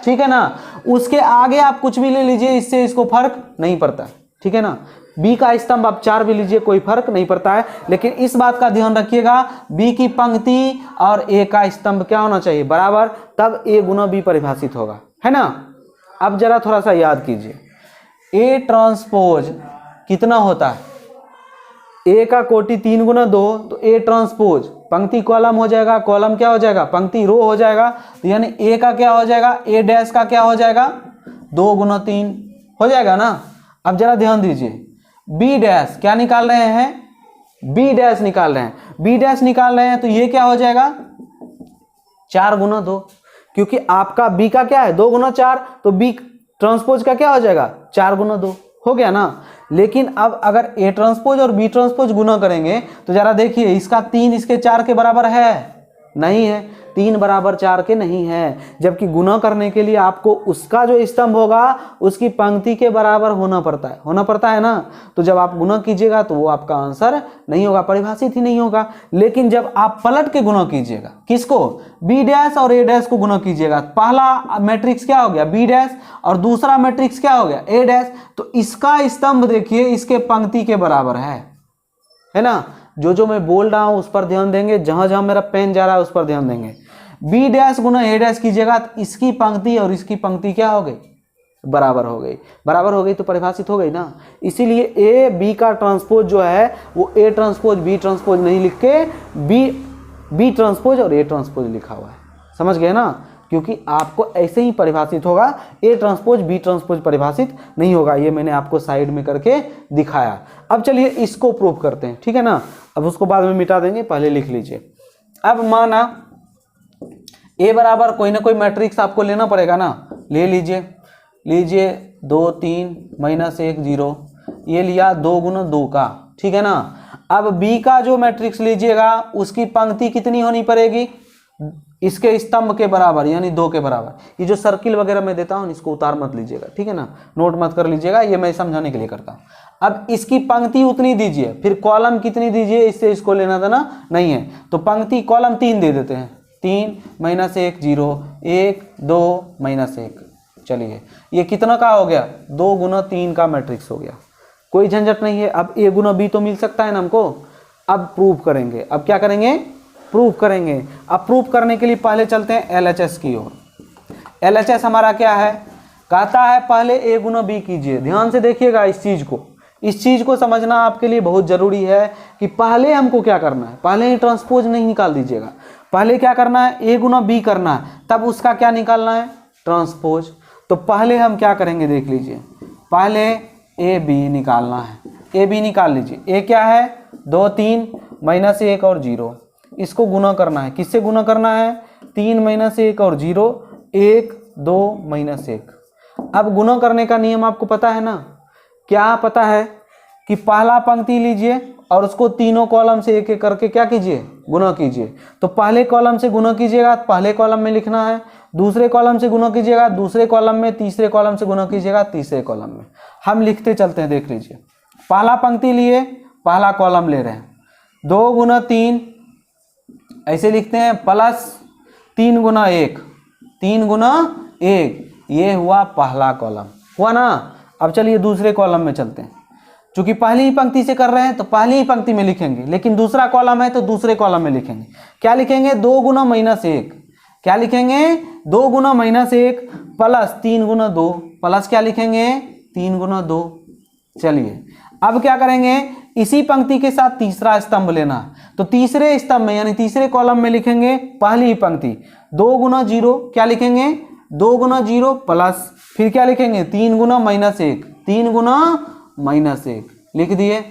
ठीक है ना। उसके आगे आप कुछ भी ले लीजिए, इससे इसको फर्क नहीं पड़ता, ठीक है ना। बी का स्तंभ आप 4 भी लीजिए, कोई फर्क नहीं पड़ता है। लेकिन इस बात का ध्यान रखिएगा, बी की पंक्ति और ए का स्तंभ क्या होना चाहिए, बराबर, तब ए गुना बी परिभाषित होगा, है ना। अब जरा थोड़ा सा याद कीजिए, ए ट्रांसपोज कितना होता है, ए का कोटि 3 गुना 2, तो ए ट्रांसपोज पंक्ति कॉलम हो जाएगा, कॉलम क्या हो जाएगा, पंक्ति रो हो जाएगा। तो यानी ए का क्या हो जाएगा, ए डैश का क्या हो जाएगा, 2 गुना 3 हो जाएगा ना। अब जरा ध्यान दीजिए, बी डैश क्या निकाल रहे हैं, बी डैश निकाल रहे हैं, बी डैश निकाल रहे हैं, तो ये क्या हो जाएगा, 4 गुना 2, क्योंकि आपका बी का क्या है 2 गुना 4, तो बी ट्रांसपोज का क्या हो जाएगा 4 गुना 2 हो गया ना। लेकिन अब अगर ए ट्रांसपोज और बी ट्रांसपोज गुना करेंगे तो जरा देखिए, इसका 3 इसके 4 के बराबर है, नहीं है, 3 बराबर 4 के नहीं है। जबकि गुना करने के लिए आपको उसका जो स्तंभ होगा उसकी पंक्ति के बराबर होना पड़ता है ना। तो जब आप गुना कीजिएगा तो वो आपका आंसर नहीं होगा, परिभाषित ही नहीं होगा। लेकिन जब आप पलट के गुना कीजिएगा, किसको, बी डैश और ए डैश को गुना कीजिएगा, पहला मैट्रिक्स क्या हो गया, बी डैश, और दूसरा मैट्रिक्स क्या हो गया, ए डैश, तो इसका स्तंभ देखिए इसके पंक्ति के बराबर है ना। जो मैं बोल रहा हूं उस पर ध्यान देंगे, जहां जहां मेरा पेन जा रहा है उस पर ध्यान देंगे। बी डैश गुना ए डैश कीजिएगा तो इसकी पंक्ति और इसकी पंक्ति क्या हो गई, बराबर हो गई, तो परिभाषित हो गई ना। इसीलिए ए बी का ट्रांसपोज जो है वो ए ट्रांसपोज बी ट्रांसपोज नहीं लिख के बी ट्रांसपोज और ए ट्रांसपोज लिखा हुआ है, समझ गए ना। क्योंकि आपको ऐसे ही परिभाषित होगा, ए ट्रांसपोज बी ट्रांसपोज परिभाषित नहीं होगा। ये मैंने आपको साइड में करके दिखाया। अब चलिए इसको प्रूव करते हैं, ठीक है ना। अब उसको बाद में मिटा देंगे, पहले लिख लीजिए। अब माना ए बराबर कोई ना कोई मैट्रिक्स आपको लेना पड़ेगा ना, ले लीजिए 2 3 -1 0, ये लिया 2 गुना 2 का, ठीक है ना। अब बी का जो मैट्रिक्स लीजिएगा उसकी पंक्ति कितनी होनी पड़ेगी, इसके स्तंभ के बराबर यानी 2 के बराबर। ये जो सर्किल वगैरह मैं देता हूँ इसको उतार मत लीजिएगा, ठीक है ना, नोट मत कर लीजिएगा, ये मैं समझाने के लिए करता हूँ। अब इसकी पंक्ति उतनी दीजिए, फिर कॉलम कितनी दीजिए, इससे इसको लेना देना नहीं है। तो पंक्ति कॉलम 3 दे देते हैं, 3 -1 0 1 2 -1। चलिए ये कितना का हो गया, 2 गुना 3 का मैट्रिक्स हो गया, कोई झंझट नहीं है। अब A गुना B तो मिल सकता है ना हमको। अब प्रूफ करेंगे, अब क्या करेंगे, प्रूफ करेंगे। अब प्रूफ करने के लिए पहले चलते हैं LHS की ओर। LHS हमारा क्या है, कहता है पहले A गुना B कीजिए। ध्यान से देखिएगा इस चीज़ को समझना आपके लिए बहुत ज़रूरी है कि पहले हमको क्या करना है, पहले ही ट्रांसपोज नहीं निकाल दीजिएगा, पहले क्या करना है, A गुना B करना है, तब उसका क्या निकालना है, ट्रांसपोज। तो पहले हम क्या करेंगे देख लीजिए, पहले AB निकालना है, AB निकाल लीजिए। A क्या है, 2 3 -1 और 0, इसको गुना करना है, किससे गुना करना है, 3 -1 और 0 1 2 -1। अब गुना करने का नियम आपको पता है ना, क्या पता है कि पहला पंक्ति लीजिए और उसको तीनों कॉलम से एक एक करके क्या कीजिए, गुना कीजिए। तो पहले कॉलम से गुना कीजिएगा पहले कॉलम में लिखना है, दूसरे कॉलम से गुना कीजिएगा दूसरे कॉलम में, तीसरे कॉलम से गुना कीजिएगा तीसरे कॉलम में। हम लिखते चलते हैं, देख लीजिए। पहला पंक्ति लिए, पहला कॉलम ले रहे हैं, 2 गुना 3 ऐसे लिखते हैं, प्लस 3 गुना 1, 3 गुना 1, ये हुआ पहला कॉलम, हुआ ना। अब चलिए दूसरे कॉलम में चलते हैं। चूंकि पहली ही पंक्ति से कर रहे हैं तो पहली ही पंक्ति में लिखेंगे, लेकिन दूसरा कॉलम है तो दूसरे कॉलम में लिखेंगे। क्या लिखेंगे, 2 गुना -1, क्या लिखेंगे, 2 गुना -1 प्लस 3 गुना 2, प्लस क्या लिखेंगे, 3 गुना 2। चलिए अब क्या करेंगे, इसी पंक्ति के साथ तीसरा स्तंभ लेना है। तो तीसरे स्तंभ में यानी तीसरे कॉलम में लिखेंगे पहली ही पंक्ति, 2 गुना 0, क्या लिखेंगे, 2 गुना 0 प्लस फिर क्या लिखेंगे, 3 गुना -1, 3 गुना -1 लिख दिए।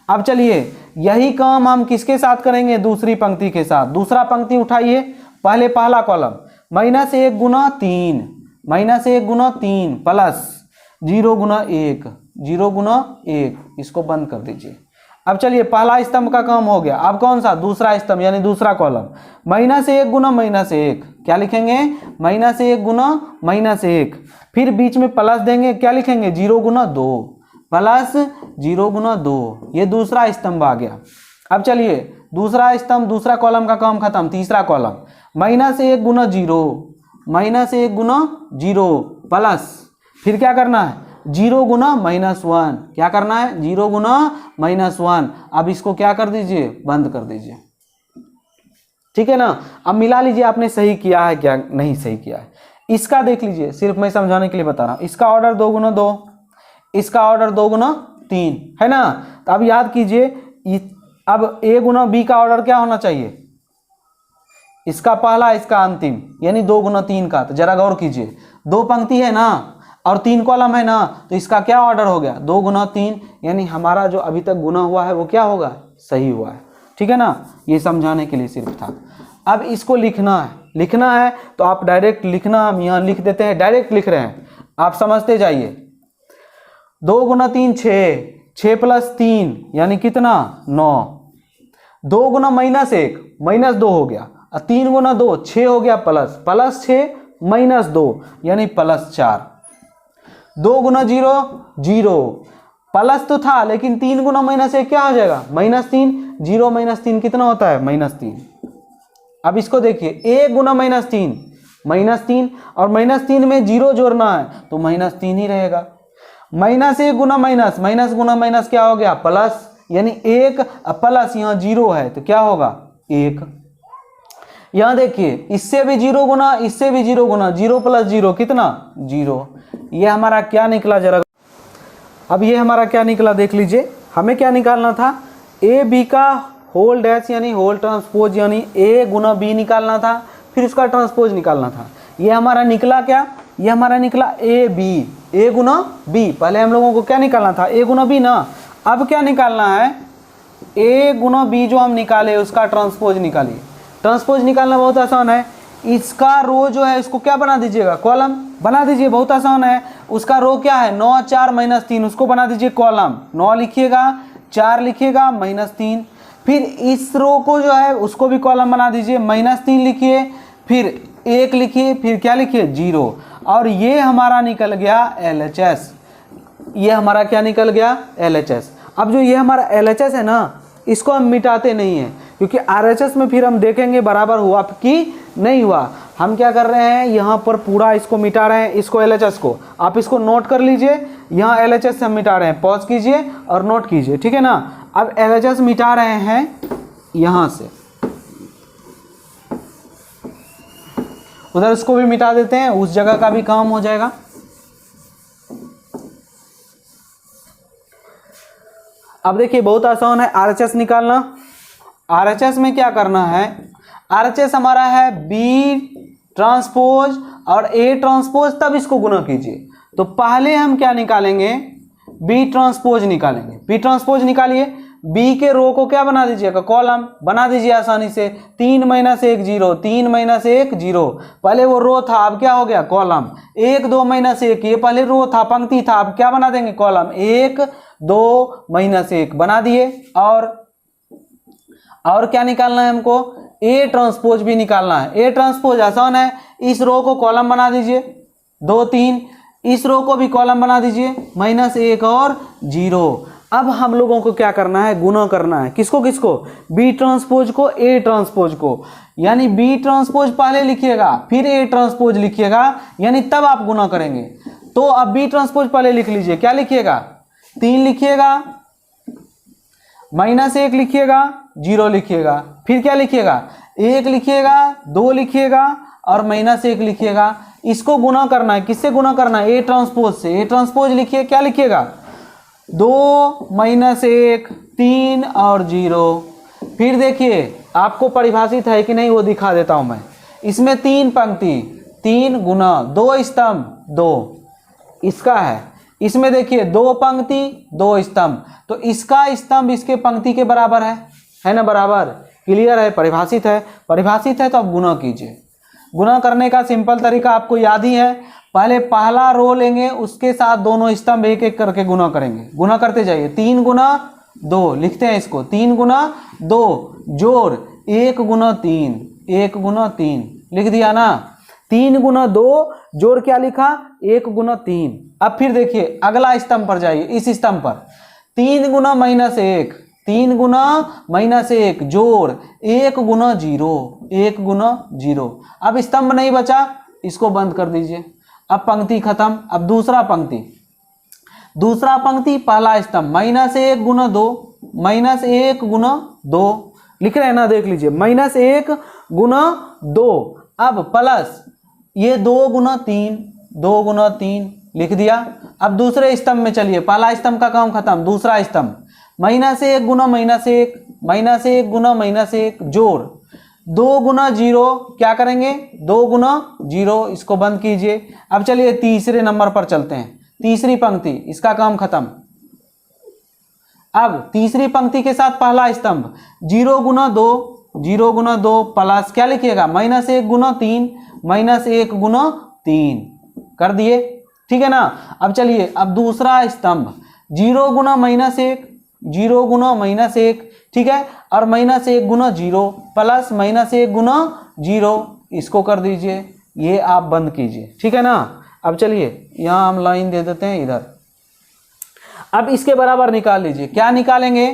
अब चलिए यही काम हम किसके साथ करेंगे, दूसरी पंक्ति के साथ। दूसरा पंक्ति उठाइए, पहले पहला कॉलम -1 गुना 3, -1 गुना 3 प्लस 0 गुना 1, 0 गुना 1, इसको बंद कर दीजिए। अब चलिए पहला स्तंभ का काम हो गया। अब कौन सा, दूसरा स्तंभ यानी दूसरा कॉलम, -1 गुना -1, क्या लिखेंगे, -1 गुना -1, फिर बीच में प्लस देंगे, क्या लिखेंगे, 0 गुना 2 प्लस 0 गुना 2, ये दूसरा स्तंभ आ गया। अब चलिए दूसरा स्तंभ, दूसरा कॉलम का काम खत्म, तीसरा कॉलम, -1 गुना 0, -1 गुना 0 प्लस फिर क्या करना है, 0 गुना -1, क्या करना है, 0 गुना -1। अब इसको क्या कर दीजिए, बंद कर दीजिए, ठीक है ना। अब मिला लीजिए आपने सही किया है क्या नहीं सही किया है। इसका देख लीजिए, सिर्फ मैं समझाने के लिए बता रहा हूं। इसका ऑर्डर 2 गुना 2, इसका ऑर्डर 2 गुना 3 है ना। तो अब याद कीजिए, अब A गुना B का ऑर्डर क्या होना चाहिए, इसका पहला इसका अंतिम, यानी 2 गुना 3 का। तो जरा गौर कीजिए, 2 पंक्ति है ना और 3 कॉलम है ना, तो इसका क्या ऑर्डर हो गया, 2 गुना 3, यानी हमारा जो अभी तक गुना हुआ है वो क्या होगा, सही हुआ है, ठीक है ना। ये समझाने के लिए सिर्फ था। अब इसको लिखना है तो आप डायरेक्ट लिखना, हम यहाँ लिख देते हैं, डायरेक्ट लिख रहे हैं, आप समझते जाइए। 2 गुना 3 6, 6 प्लस 3 यानी कितना, 9, 2 गुना -1 -2 हो गया, 3 गुना 2 6 हो गया, प्लस 6 -2 यानी +4, 2 गुना 0 0, प्लस तो था लेकिन 3 गुना -1 क्या हो जाएगा, -3, 0 -3 कितना होता है, -3। अब इसको देखिए, 1 गुना -3 -3 और -3 में 0 जोड़ना है तो -3 ही रहेगा। -1 गुना माइनस गुना माइनस क्या हो गया, प्लस, यानी 1 प्लस यहाँ 0 है तो क्या होगा, 1। यहाँ देखिए, इससे भी 0 गुना, इससे भी 0 गुना, 0 प्लस 0 कितना, 0। ये हमारा क्या निकला जरा, अब ये हमारा क्या निकला देख लीजिए। हमें क्या निकालना था, ए बी का होल डैश यानी होल ट्रांसपोज यानी A गुना B निकालना था, फिर उसका ट्रांसपोज निकालना था। ये हमारा निकला क्या, ये हमारा निकला A गुना B। पहले हम लोगों को क्या निकालना था, A गुना B ना। अब क्या निकालना है, A गुना B जो हम निकाले उसका ट्रांसपोज निकालिए। ट्रांसपोज निकालना बहुत आसान है। इसका रो जो है इसको क्या बना दीजिएगा, कॉलम बना दीजिए, बहुत आसान है। उसका रो क्या है, 9 4 -3, उसको बना दीजिए कॉलम। 9 लिखिएगा, 4 लिखिएगा, -3। फिर इस रो को जो है उसको भी कॉलम बना दीजिए, -3 लिखिए, फिर 1 लिखिए, फिर क्या लिखिए 0, और ये हमारा निकल गया LHS। ये हमारा क्या निकल गया LHS। अब जो ये हमारा LHS है ना, इसको हम मिटाते नहीं हैं, क्योंकि RHS में फिर हम देखेंगे बराबर हुआ कि नहीं हुआ। हम क्या कर रहे हैं, यहाँ पर पूरा इसको मिटा रहे हैं, इसको LHS को। आप इसको नोट कर लीजिए, यहाँ LHS से हम मिटा रहे हैं, पॉज कीजिए और नोट कीजिए, ठीक है ना। अब LHS मिटा रहे हैं यहाँ से, उधर इसको भी मिटा देते हैं, उस जगह का भी काम हो जाएगा। अब देखिए बहुत आसान है RHS निकालना। RHS में क्या करना है, RHS हमारा है B ट्रांसपोज और A ट्रांसपोज, तब इसको गुना कीजिए। तो पहले हम क्या निकालेंगे, B ट्रांसपोज निकालेंगे। B ट्रांसपोज निकालिए, B के रो को क्या बना दीजिएगा, कॉलम बना दीजिए आसानी से। 3 - 1 0, 3 - 1 0, पहले वो रो था, अब क्या हो गया कॉलम। 1 2 - 1, ये पहले रो था, पंक्ति था, अब क्या बना देंगे कॉलम। 1 2 - 1 बना दिए। और क्या निकालना है हमको, A ट्रांसपोज भी निकालना है। A ट्रांसपोज आसान है, इस रो को कॉलम बना दीजिए 2 3, इस रो को भी कॉलम बना दीजिए -1 और 0। अब हम लोगों को क्या करना है, गुना करना है। किसको किसको, B ट्रांसपोज को A ट्रांसपोज को, यानी B ट्रांसपोज पहले लिखिएगा फिर A ट्रांसपोज लिखिएगा, यानी तब आप गुना करेंगे। तो अब B ट्रांसपोज पहले लिख लीजिए, क्या लिखिएगा 3 लिखिएगा, -1 लिखिएगा, 0 लिखिएगा, फिर क्या लिखिएगा 1 लिखिएगा, 2 लिखिएगा और -1 लिखिएगा। इसको गुना करना है, किससे गुना करना है, A ट्रांसपोज से। A ट्रांसपोज लिखिए, क्या लिखिएगा 2 - 1 3 और 0। फिर देखिए आपको परिभाषित है कि नहीं वो दिखा देता हूं मैं। इसमें 3 पंक्ति, 3 गुना 2 स्तंभ 2 इसका है। इसमें देखिए 2 पंक्ति 2 स्तंभ, तो इसका स्तंभ इसके पंक्ति के बराबर है ना, बराबर। क्लियर है, परिभाषित है, परिभाषित है तो आप गुना कीजिए। गुना करने का सिंपल तरीका आपको याद ही है, पहले पहला रो लेंगे, उसके साथ दोनों स्तंभ एक एक करके गुना करेंगे। गुना करते जाइए, 3 गुना 2 लिखते हैं इसको, 3 गुना 2 जोड़ 1 गुना 3, 1 गुना 3 लिख दिया ना। 3 गुना 2 जोड़ क्या लिखा 1 गुना 3। अब फिर देखिए अगला स्तंभ पर जाइए, इस स्तंभ पर 3 गुना -1, 3 गुना -1 जोड़ 1 गुना 0, 1 गुना 0। अब स्तंभ नहीं बचा, इसको बंद कर दीजिए। अब पंक्ति खत्म। अब दूसरा पंक्ति पहला स्तंभ -1 गुना 2, -1 गुना 2 लिख रहे हैं ना, देख लीजिए -1 गुना 2। अब प्लस ये 2 गुना 3, 2 गुना 3 लिख दिया। अब दूसरे स्तंभ में चलिए, पहला स्तंभ का काम खत्म, दूसरा स्तंभ -1 गुना -1, -1 गुना -1 जोड़ 2 गुना 0, क्या करेंगे 2 गुना 0, इसको बंद कीजिए। अब चलिए तीसरे नंबर पर चलते हैं, तीसरी पंक्ति, इसका काम खत्म। अब तीसरी पंक्ति के साथ पहला स्तंभ 0 गुना 2, 0 गुना 2 प्लस क्या लिखिएगा -1 गुना 3, -1 गुना 3 कर दिए, ठीक है ना। अब चलिए अब दूसरा स्तंभ 0 गुना -1, 0 गुना -1, ठीक है, और -1 गुना 0 प्लस -1 गुना 0, इसको कर दीजिए, ये आप बंद कीजिए, ठीक है ना। अब चलिए यहाँ हम लाइन दे देते हैं इधर। अब इसके बराबर निकाल लीजिए, क्या निकालेंगे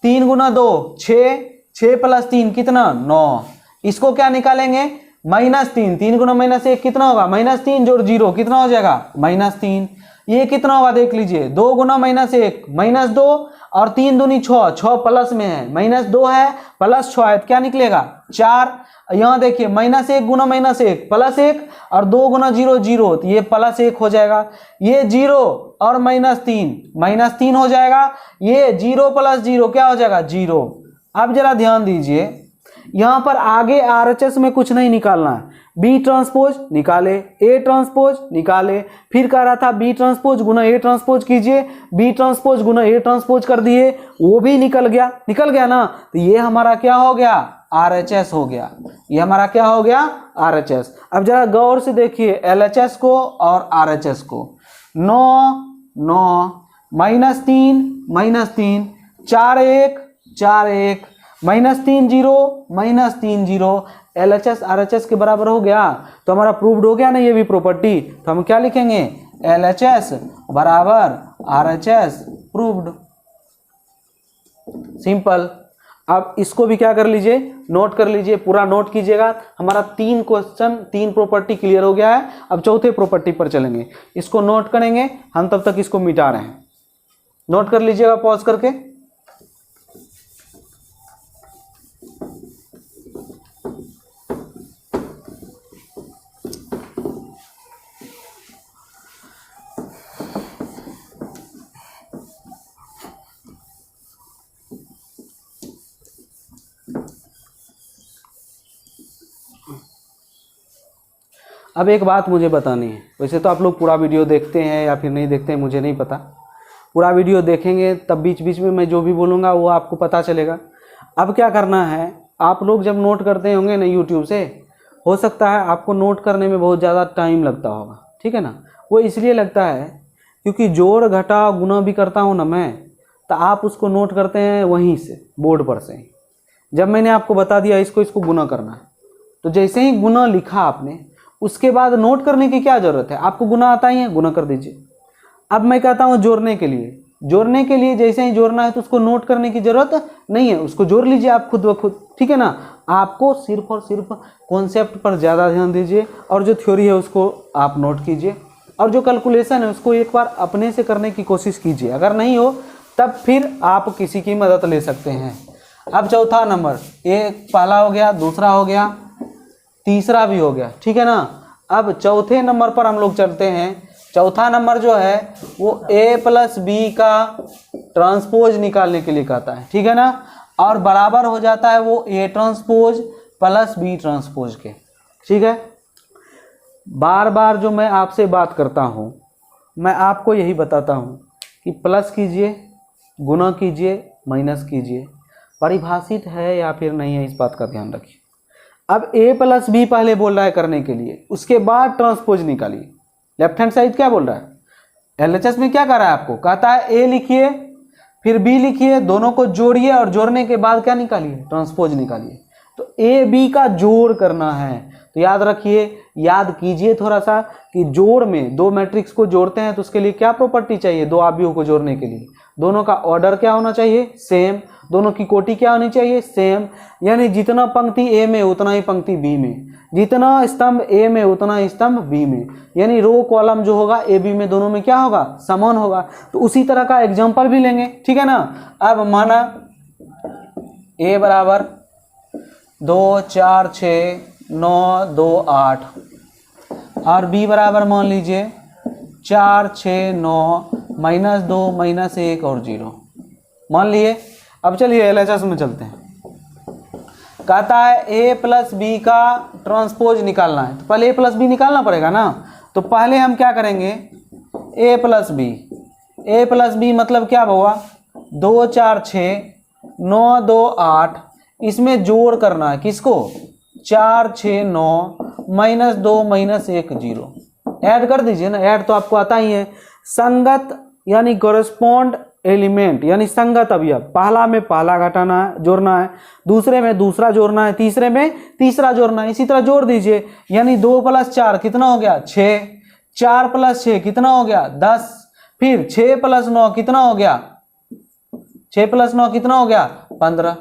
3 गुना 2 6, 6 प्लस 3 कितना 9। इसको क्या निकालेंगे -3, 3 गुना -1 कितना होगा -3 जोड़ 0 कितना हो जाएगा -3। ये कितना होगा देख लीजिए 2 गुना -1 -2 और 3 दूनी 6, 6 प्लस में है, -2 है प्लस 6 है, क्या निकलेगा 4। यहाँ देखिए -1 गुना -1 +1 और 2 गुना 0 0, तो ये +1 हो जाएगा। ये 0 और -3 हो जाएगा। ये 0 + 0 क्या हो जाएगा 0। अब जरा ध्यान दीजिए, यहाँ पर आगे RHS में कुछ नहीं निकालना है। B ट्रांसपोज निकाले, A ट्रांसपोज निकाले, फिर कह रहा था B transpose Guna A transpose कीजिए, B transpose Guna A transpose कर दिए, वो भी निकल गया ना। तो ये हमारा क्या हो गया RHS हो गया, ये हमारा क्या हो गया RHS। अब जरा गौर से देखिए LHS को और RHS को, 9 -3 -3 4 1 4 1 -3 0 LHS RHS के बराबर हो गया, तो हमारा प्रूव्ड हो गया ना ये भी प्रॉपर्टी। तो हम क्या लिखेंगे, LHS बराबर RHS प्रूव्ड, सिंपल। अब इसको भी क्या कर लीजिए, नोट कर लीजिए, पूरा नोट कीजिएगा। हमारा 3 क्वेश्चन 3 प्रॉपर्टी क्लियर हो गया है। अब चौथे प्रॉपर्टी पर चलेंगे, इसको नोट करेंगे हम, तब तक इसको मिटा रहे हैं। नोट कर लीजिएगा पॉज करके। अब एक बात मुझे बतानी है, वैसे तो आप लोग पूरा वीडियो देखते हैं या फिर नहीं देखते हैं मुझे नहीं पता, पूरा वीडियो देखेंगे तब बीच बीच में मैं जो भी बोलूँगा वो आपको पता चलेगा। अब क्या करना है, आप लोग जब नोट करते होंगे ना यूट्यूब से, हो सकता है आपको नोट करने में बहुत ज़्यादा टाइम लगता होगा, ठीक है ना। वो इसलिए लगता है क्योंकि जोड़ घटा गुना भी करता हूँ ना मैं, तो आप उसको नोट करते हैं वहीं से, बोर्ड पर से। जब मैंने आपको बता दिया इसको गुना करना है, तो जैसे ही गुना लिखा आपने, उसके बाद नोट करने की क्या ज़रूरत है, आपको गुना आता ही है, गुना कर दीजिए। अब मैं कहता हूँ जोड़ने के लिए जैसे ही जोड़ना है तो उसको नोट करने की ज़रूरत नहीं है, उसको जोड़ लीजिए आप खुद ब खुद, ठीक है ना। आपको सिर्फ और सिर्फ कॉन्सेप्ट पर ज़्यादा ध्यान दीजिए, और जो थ्योरी है उसको आप नोट कीजिए, और जो कैलकुलेशन है उसको एक बार अपने से करने की कोशिश कीजिए। अगर नहीं हो तब फिर आप किसी की मदद ले सकते हैं। अब चौथा नंबर, एक पहला हो गया, दूसरा हो गया, तीसरा भी हो गया, ठीक है ना। अब चौथे नंबर पर हम लोग चलते हैं। चौथा नंबर जो है वो A+B का ट्रांसपोज निकालने के लिए कहता है, ठीक है ना, और बराबर हो जाता है वो A transpose plus B transpose के, ठीक है। बार बार जो मैं आपसे बात करता हूँ, मैं आपको यही बताता हूँ कि प्लस कीजिए, गुना कीजिए, माइनस कीजिए, परिभाषित है या फिर नहीं है, इस बात का ध्यान रखिए। अब A+B पहले बोल रहा है करने के लिए, उसके बाद ट्रांसपोज निकालिए। लेफ्ट हैंड साइड क्या बोल रहा है, LHS में क्या कर रहा है आपको, कहता है A लिखिए फिर B लिखिए, दोनों को जोड़िए और जोड़ने के बाद क्या निकालिए, ट्रांसपोज निकालिए। तो A B का जोड़ करना है, तो याद रखिए, याद कीजिए थोड़ा सा कि जोड़ में दो मैट्रिक्स को जोड़ते हैं तो उसके लिए क्या प्रॉपर्टी चाहिए, दो अवयवों को जोड़ने के लिए दोनों का ऑर्डर क्या होना चाहिए, सेम, दोनों की कोटि क्या होनी चाहिए, सेम। यानी जितना पंक्ति A में उतना ही पंक्ति B में, जितना स्तंभ A में उतना स्तंभ B में, यानी रो कॉलम जो होगा A B में दोनों में क्या होगा, समान होगा। तो उसी तरह का एग्जांपल भी लेंगे, ठीक है ना। अब माना A बराबर 2 4 6 9 2 8 और B बराबर मान लीजिए 4 6 9 -2 -1 और 0 मान लिए। अब चलिए LHS में चलते हैं। कहता है A+B का ट्रांसपोज निकालना है, तो पहले A+B निकालना पड़ेगा ना। तो पहले हम क्या करेंगे, A+B मतलब क्या हुआ, 2 4 6 9 2 8, इसमें जोड़ करना है किसको, 4 6 9 -2 -1 0, ऐड कर दीजिए ना, ऐड तो आपको आता ही है। संगत यानी कोरेस्पोंड एलिमेंट यानी संगत अवयव, पहला में पहला घटाना है, जोड़ना है, दूसरे में दूसरा जोड़ना है, तीसरे में तीसरा जोड़ना है, इसी तरह जोड़ दीजिए। यानी 2 + 4 कितना हो गया, 6, 4 + 6 कितना हो गया, 10, फिर 6 + 9 कितना हो गया, 6 + 9 कितना हो गया, 15।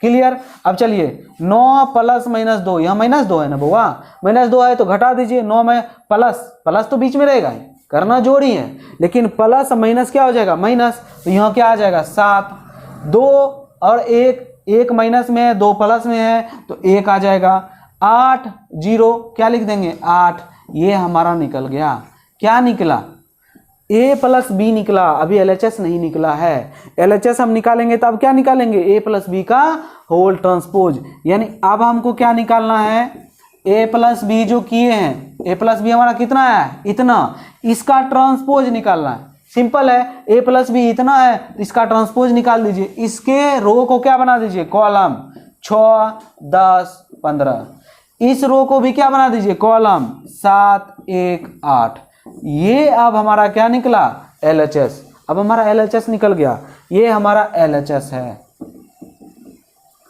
क्लियर। अब चलिए 9 + -2, यहाँ -2 है ना बुआ, -2 है तो घटा दीजिए, 9 में प्लस तो बीच में रहेगा, करना जोड़ ही है, लेकिन प्लस माइनस क्या हो जाएगा, माइनस, तो यहाँ क्या आ जाएगा 7, 2 और 1 माइनस में है, 2 प्लस में है तो 1 आ जाएगा, 8 0 क्या लिख देंगे 8। ये हमारा निकल गया, क्या निकला, A+B निकला। अभी LHS नहीं निकला है, LHS हम निकालेंगे तो अब क्या निकालेंगे, A+B का होल ट्रांसपोज। यानी अब हमको क्या निकालना है, A+B जो किए हैं, A+B हमारा कितना है, इतना, इसका ट्रांसपोज निकालना है। सिंपल है, A+B इतना है तो इसका ट्रांसपोज निकाल दीजिए, इसके रो को क्या बना दीजिए, कॉलम, 6 10 15, इस रो को भी क्या बना दीजिए, कॉलम, 7 1 8। ये अब हमारा क्या निकला, LHS। अब हमारा LHS निकल गया, ये हमारा LHS है।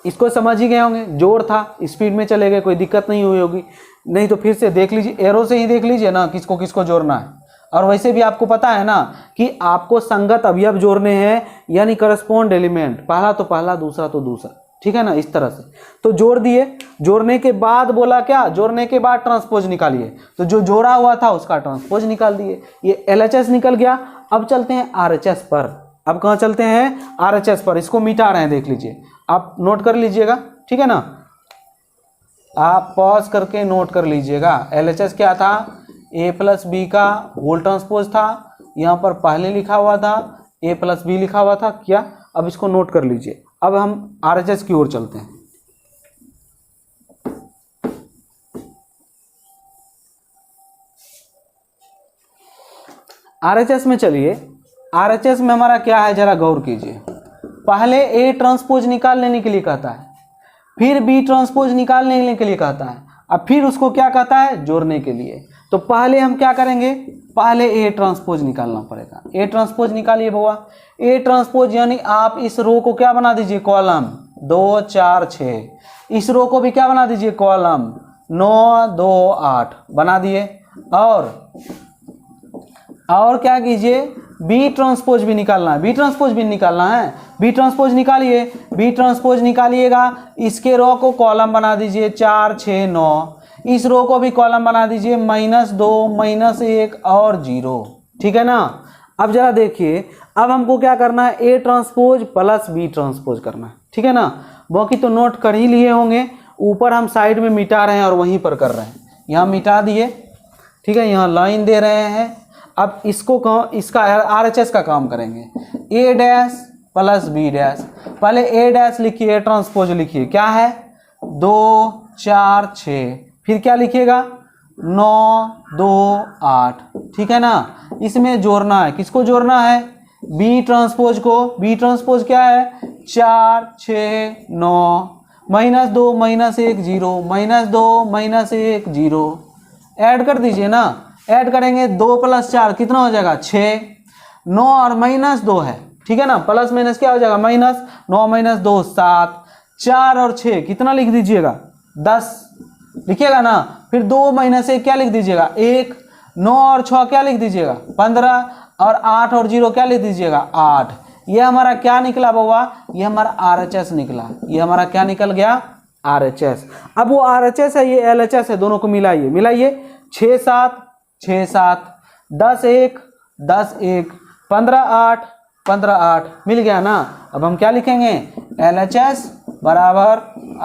इसको समझ ही गए होंगे, जोड़ था, स्पीड में चले गए, कोई दिक्कत नहीं हुई होगी। नहीं तो फिर से देख लीजिए, एरो से ही देख लीजिए ना किसको किसको जोड़ना है। और वैसे भी आपको पता है ना कि आपको संगत अवयव जोड़ने हैं, यानी करस्पॉन्ड एलिमेंट, पहला तो पहला, दूसरा तो दूसरा, ठीक है ना, इस तरह से। तो जोड़ दिए, जोड़ने के बाद बोला क्या, जोड़ने के बाद ट्रांसपोज निकालिए, तो जो जोड़ा हुआ था उसका ट्रांसपोज निकाल दिए, ये LHS निकल गया। अब चलते हैं RHS पर। अब कहाँ चलते हैं, RHS पर। इसको मिटा रहे हैं, देख लीजिए, आप नोट कर लीजिएगा, ठीक है ना, आप पॉज करके नोट कर लीजिएगा। LHS क्या था, A+B का होल ट्रांसपोज था, यहाँ पर पहले लिखा हुआ था A+B लिखा हुआ था क्या। अब इसको नोट कर लीजिए। अब हम RHS की ओर चलते हैं। RHS में चलिए, RHS में हमारा क्या है जरा गौर कीजिए। पहले A ट्रांसपोज निकाल लेने के लिए कहता है, फिर B ट्रांसपोज निकाल लेने के लिए कहता है, अब फिर उसको क्या कहता है, जोड़ने के लिए। तो पहले हम क्या करेंगे, पहले A ट्रांसपोज निकालना पड़ेगा। A ट्रांसपोज निकालिए बुआ। A ट्रांसपोज यानी आप इस रो को क्या बना दीजिए, कॉलम 2 4 6। इस रो को भी क्या बना दीजिए, कॉलम 9 2 8 बना दिए। और क्या कीजिए, बी ट्रांसपोज भी निकालना है, बी ट्रांसपोज भी निकालना है। बी ट्रांसपोज निकालिए, बी ट्रांसपोज निकालिएगा, इसके रो को कॉलम बना दीजिए 4 6 9, इस रो को भी कॉलम बना दीजिए -2 -1 और 0, ठीक है ना। अब जरा देखिए, अब हमको क्या करना है, A transpose plus B transpose करना है, ठीक है ना। बाकी तो नोट कर ही लिए होंगे, ऊपर हम साइड में मिटा रहे हैं और वहीं पर कर रहे हैं, यहाँ मिटा दिए, ठीक है, यहाँ लाइन दे रहे हैं। अब इसका RHS का काम करेंगे, A' प्लस B'। पहले A' लिखिए, ट्रांसपोज लिखिए, क्या है 2 4 6, फिर क्या लिखिएगा 9 2 8, ठीक है ना। इसमें जोड़ना है, किसको जोड़ना है, B ट्रांसपोज को। B ट्रांसपोज क्या है 4 6 9, -2 -1 0, -2 -1 0, ऐड कर दीजिए ना। ऐड करेंगे 2 + 4 कितना हो जाएगा 6, 9 और -2 है, ठीक है ना, प्लस माइनस क्या हो जाएगा माइनस, 9 - 2 7, 4 और 6 कितना लिख दीजिएगा 10 लिखिएगा ना। फिर 2 - 1 क्या लिख दीजिएगा 1, 9 और 6 क्या लिख दीजिएगा 15, और 8 और 0 क्या लिख दीजिएगा 8। ये हमारा क्या निकला बउआ, ये हमारा RHS निकला। ये हमारा क्या निकल गया, RHS। अब वो RHS है, ये LHS है, दोनों को मिलाइए, मिलाइए 6 7 6 7, 10 1 10 1, 15 8 15 8, मिल गया ना। अब हम क्या लिखेंगे, LHS बराबर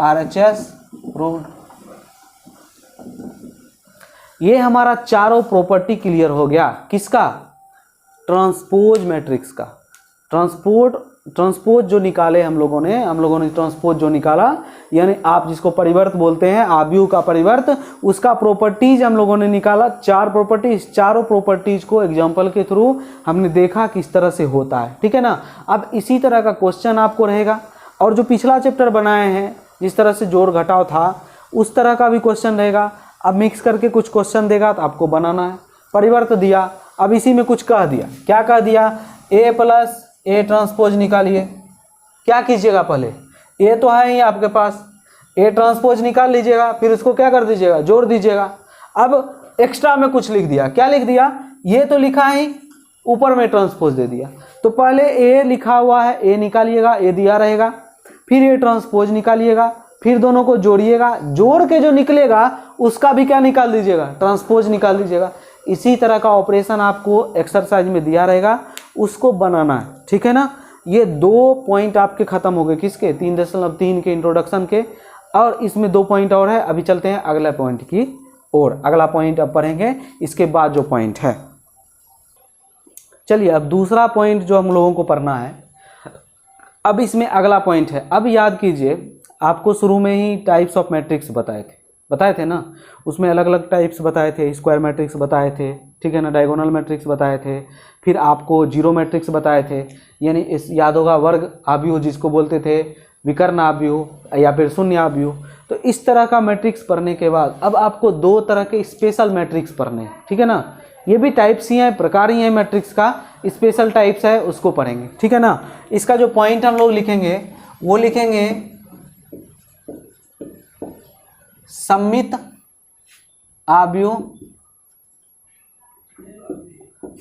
RHS प्रूव्ड। ये हमारा चारों प्रॉपर्टी क्लियर हो गया, किसका, ट्रांसपोज मैट्रिक्स का। ट्रांसपोज जो निकाले हम लोगों ने ट्रांसपोज जो निकाला, यानी आप जिसको परिवर्त बोलते हैं, आव्यूह का परिवर्त, उसका प्रॉपर्टीज हम लोगों ने निकाला। 4 प्रॉपर्टीज, चारों प्रॉपर्टीज को एग्जांपल के थ्रू हमने देखा किस तरह से होता है, ठीक है ना। अब इसी तरह का क्वेश्चन आपको रहेगा, और जो पिछला चैप्टर बनाए हैं जिस तरह से जोड़ घटाव था उस तरह का भी क्वेश्चन रहेगा। अब मिक्स करके कुछ क्वेश्चन देगा तो आपको बनाना है। परिवर्त दिया, अब इसी में कुछ कह दिया, क्या कह दिया, A प्लस A ट्रांसपोज निकालिए। क्या कीजिएगा, पहले A तो है ही आपके पास, A ट्रांसपोज निकाल लीजिएगा, फिर उसको क्या कर दीजिएगा, जोड़ दीजिएगा। अब एक्स्ट्रा में कुछ लिख दिया, क्या लिख दिया, ये तो लिखा ही, ऊपर में ट्रांसपोज दे दिया। तो पहले A लिखा हुआ है, A निकालिएगा, A दिया रहेगा, फिर A ट्रांसपोज निकालिएगा, फिर दोनों को जोड़िएगा, जोड़ के जो निकलेगा उसका भी क्या निकाल दीजिएगा, ट्रांसपोज निकाल दीजिएगा। इसी तरह का ऑपरेशन आपको एक्सरसाइज में दिया रहेगा, उसको बनाना है, ठीक है ना। ये 2 पॉइंट आपके खत्म हो गए, किसके, 3.3 के इंट्रोडक्शन के, और इसमें 2 पॉइंट और है। अभी चलते हैं अगला पॉइंट की ओर, अगला पॉइंट अब पढ़ेंगे इसके बाद जो पॉइंट है। चलिए अब दूसरा पॉइंट जो हम लोगों को पढ़ना है, अब इसमें अगला पॉइंट है। अब याद कीजिए, आपको शुरू में ही टाइप्स ऑफ मैट्रिक्स बताए थे ना, उसमें अलग अलग टाइप्स बताए थे, स्क्वायर मैट्रिक्स बताए थे, ठीक है ना, डायगोनल मैट्रिक्स बताए थे, फिर आपको जीरो मैट्रिक्स बताए थे, यानी इस याद होगा वर्ग आव्यूह जिसको बोलते थे, विकर्ण आव्यूह या फिर शून्य आव्यूह। तो इस तरह का मैट्रिक्स पढ़ने के बाद अब आपको 2 तरह के स्पेशल मैट्रिक्स पढ़ने हैं, ठीक है ना। ये भी टाइप्स ही हैं, प्रकार ही हैं मैट्रिक्स का, स्पेशल टाइप्स है उसको पढ़ेंगे, ठीक है ना। इसका जो पॉइंट हम लोग लिखेंगे वो लिखेंगे सममित आव्यूह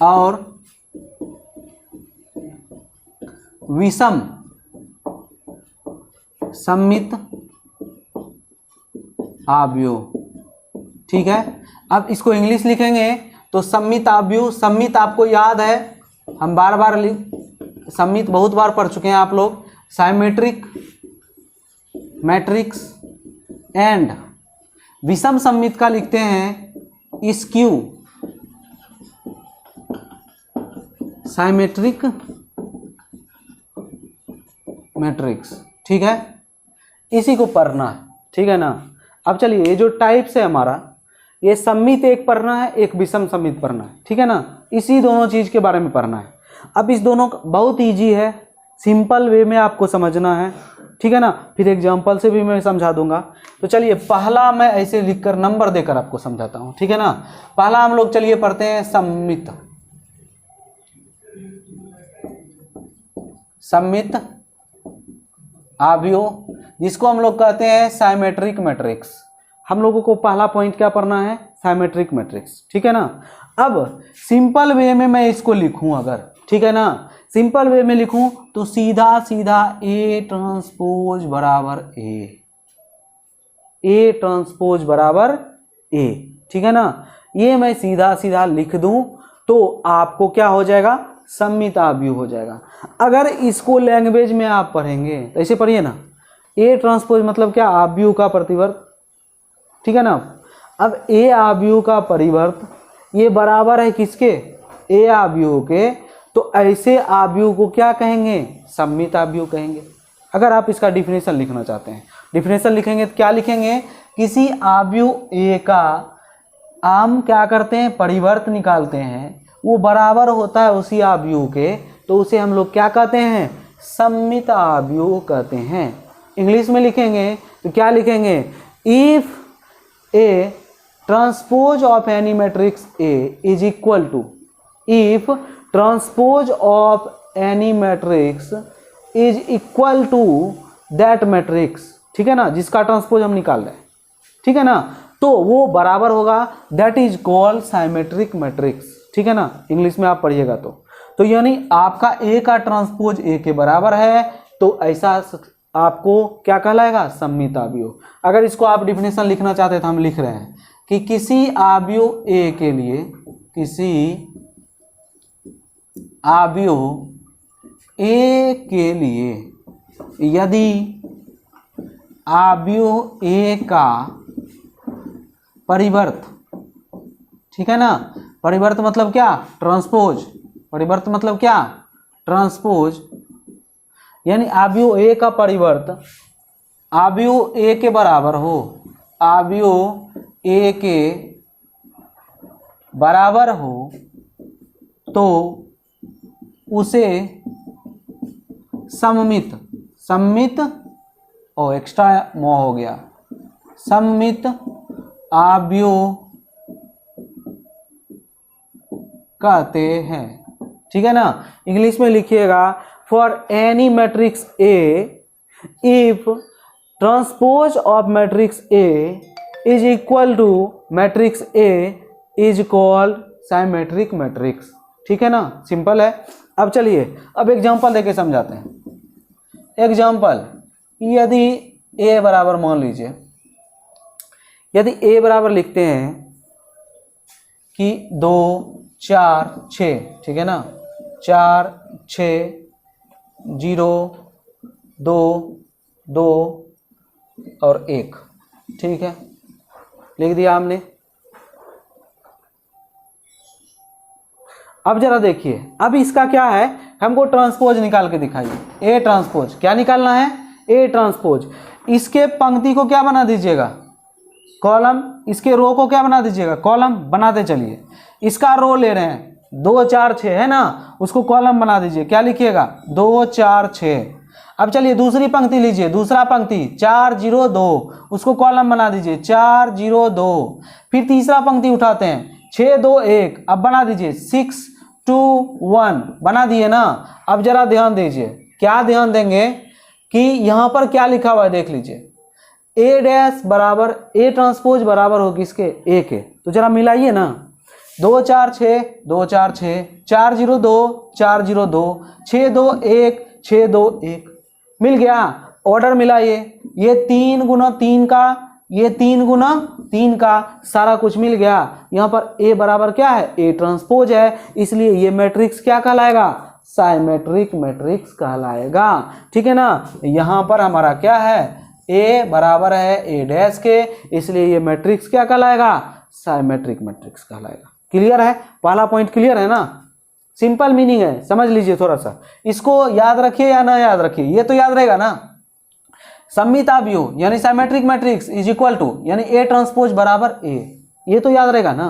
और विषम सममित आव्यूह। ठीक है, अब इसको इंग्लिश लिखेंगे तो सममित आव्यूह, सममित आपको याद है, हम बार बार सममित बहुत बार पढ़ चुके हैं आप लोग। साइमेट्रिक मैट्रिक्स एंड विषम सममित का लिखते हैं स्क्यू साइमेट्रिक मैट्रिक्स। ठीक है, इसी को पढ़ना है। ठीक है ना। अब चलिए, ये जो टाइप्स है हमारा, ये सममित एक पढ़ना है, एक विषम सममित पढ़ना है। ठीक है ना, इसी दोनों चीज़ के बारे में पढ़ना है। अब इस दोनों बहुत इजी है, सिंपल वे में आपको समझना है। ठीक है ना, फिर एग्जांपल से भी मैं समझा दूंगा। तो चलिए, पहला मैं ऐसे लिखकर नंबर देकर आपको समझाता हूँ। ठीक है ना, पहला हम लोग चलिए पढ़ते हैं सममित। सममित आव्यूह, जिसको हम लोग कहते हैं साइमेट्रिक मैट्रिक्स। हम लोगों को पहला पॉइंट क्या पढ़ना है? Symmetric matrix. ठीक है ना। अब सिंपल वे में मैं इसको लिखूं अगर, ठीक है ना, सिंपल वे में लिखूं तो सीधा सीधा ए ट्रांसपोज बराबर ए ट्रांसपोज बराबर ए। ठीक है ना, ये मैं सीधा सीधा लिख दूं तो आपको क्या हो जाएगा? सममित आव्यूह हो जाएगा। अगर इसको लैंग्वेज में आप पढ़ेंगे तो ऐसे पढ़िए ना, ए ट्रांसपोज मतलब क्या? आव्यूह का प्रतिवर्त। ठीक है ना। अब ए आव्यूह का परिवर्त ये बराबर है किसके? ए आव्यूह के। तो ऐसे आव्यूह को क्या कहेंगे? सममित आव्यूह कहेंगे। अगर आप इसका डिफिनेशन लिखना चाहते हैं, डिफिनेशन लिखेंगे तो क्या लिखेंगे? किसी आव्यूह ए का हम क्या करते हैं? परिवर्त निकालते हैं, वो बराबर होता है उसी आव्यूह के, तो उसे हम लोग क्या कहते हैं? सममित आव्यूह कहते हैं। इंग्लिश में लिखेंगे तो क्या लिखेंगे? If A transpose of any matrix A is equal to, if transpose of any matrix is equal to that matrix. ठीक है ना, जिसका ट्रांसपोज हम निकाल रहे हैं। ठीक है ना, तो वो बराबर होगा, that is called symmetric matrix. ठीक है ना, इंग्लिश में आप पढ़िएगा तो यानी आपका ए का ट्रांसपोज ए के बराबर है, तो ऐसा आपको क्या कहलाएगा? सममित आव्यूह। अगर इसको आप डिफिनेशन लिखना चाहते हैं तो हम लिख रहे हैं कि किसी आव्यूह ए के लिए, किसी आव्यूह ए के लिए यदि आव्यूह ए का परिवर्त, ठीक है ना, परिवर्त मतलब क्या? ट्रांसपोज। परिवर्त मतलब क्या? ट्रांसपोज। यानी आव्यूह ए का परिवर्त आव्यूह ए के बराबर हो, आव्यूह ए के बराबर हो, तो उसे सममित, सममित ओ एक्स्ट्रा मो हो गया, सममित आव्यूह कहते हैं। ठीक है ना। इंग्लिश में लिखिएगा, for any matrix A if transpose of matrix A is equal to matrix A is called symmetric matrix. ठीक है ना, सिंपल है। अब चलिए, अब एग्जांपल देके समझाते हैं। एग्जांपल, यदि ए बराबर, मान लीजिए यदि ए बराबर लिखते हैं कि 2 4 6, ठीक है ना, 4 6 0 2 2 और 1। ठीक है, लिख दिया हमने। अब जरा देखिए, अब इसका क्या है, हमको ट्रांसपोज निकाल के दिखाइए। ए ट्रांसपोज क्या निकालना है? A transpose. इसके पंक्ति को क्या बना दीजिएगा? कॉलम। इसके रो को क्या बना दीजिएगा? कॉलम। बनाते चलिए। इसका रो ले रहे हैं 2 4 6 है ना, उसको कॉलम बना दीजिए। क्या लिखिएगा? 2 4 6। अब चलिए दूसरी पंक्ति लीजिए, दूसरा पंक्ति 4 0 2, उसको कॉलम बना दीजिए 4 0 2। फिर तीसरा पंक्ति उठाते हैं 6 2 1, अब बना दीजिए 6 2 1, बना दिए ना। अब जरा ध्यान दीजिए, क्या ध्यान देंगे कि यहाँ पर क्या लिखा हुआ है देख लीजिए। ए डैश बराबर ए ट्रांसपोज बराबर हो किसके, ए के। तो जरा मिलाइए ना, 2 4 6 2 4 6 4 0 2 4 0 2 6 2 1 6 2 1 मिल गया। ऑर्डर मिलाइए, ये 3 गुना 3 का, ये 3 गुना 3 का, सारा कुछ मिल गया। यहाँ पर ए बराबर क्या है, ए ट्रांसपोज है, इसलिए ये मैट्रिक्स क्या कहलाएगा, साइमेट्रिक मैट्रिक्स कहलाएगा। ठीक है ना। यहाँ पर हमारा क्या है, ए बराबर है ए डैश के, इसलिए ये मैट्रिक्स क्या कहलाएगा, साइमेट्रिक मैट्रिक्स कहलाएगा। क्लियर है, पहला पॉइंट क्लियर है ना, सिंपल मीनिंग है, समझ लीजिए थोड़ा सा। इसको याद रखिए या ना याद रखिए, ये तो याद रहेगा ना। सममित आव्यूह यानी symmetric matrix is equal to यानी ए ट्रांसपोज बराबर ए, ये तो याद रहेगा ना।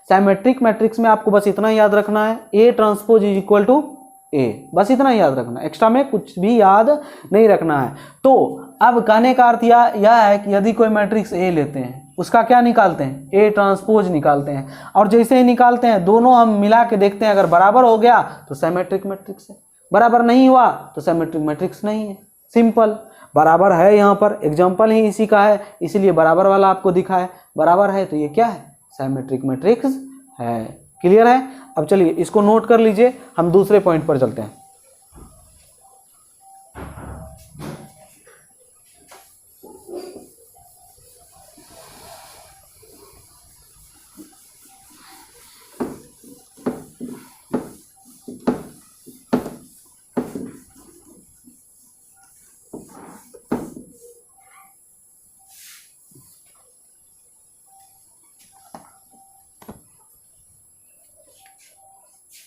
साइमेट्रिक मैट्रिक्स में आपको बस इतना याद रखना है, A transpose is equal to A, बस इतना याद रखना है, एक्स्ट्रा में कुछ भी याद नहीं रखना है। तो अब कहने का अर्थ यह है कि यदि कोई मैट्रिक्स ए लेते हैं, उसका क्या निकालते हैं, ए ट्रांसपोज निकालते हैं, और जैसे ही निकालते हैं दोनों हम मिला के देखते हैं, अगर बराबर हो गया तो साइमेट्रिक मैट्रिक्स है, बराबर नहीं हुआ तो साइमेट्रिक मैट्रिक्स नहीं है। सिंपल, बराबर है, यहाँ पर एग्जाम्पल ही इसी का है, इसलिए बराबर वाला आपको दिखा है, बराबर है तो ये क्या है, साइमेट्रिक मैट्रिक्स है। क्लियर है। अब चलिए इसको नोट कर लीजिए, हम दूसरे पॉइंट पर चलते हैं।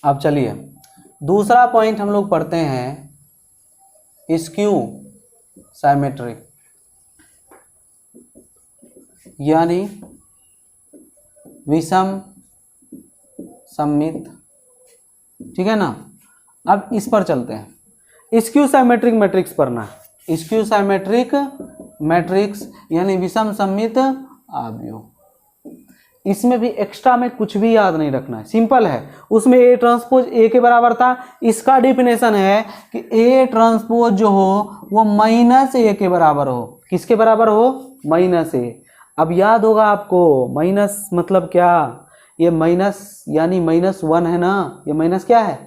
अब चलिए दूसरा पॉइंट हम लोग पढ़ते हैं, स्क्यू साइमेट्रिक यानी विषम सममित। ठीक है ना। अब इस पर चलते हैं, स्क्यू साइमेट्रिक मैट्रिक्स पढ़ना है। स्क्यू साइमेट्रिक मैट्रिक्स यानी विषम सममित आव्यूह। इसमें भी एक्स्ट्रा में कुछ भी याद नहीं रखना है, सिंपल है। उसमें ए ट्रांसपोज ए के बराबर था, इसका डिफिनेशन है कि ए ट्रांसपोज जो हो वो माइनस ए के बराबर हो। किसके बराबर हो, माइनस ए। अब याद होगा आपको माइनस मतलब क्या, ये माइनस यानी -1 है ना, ये माइनस क्या है,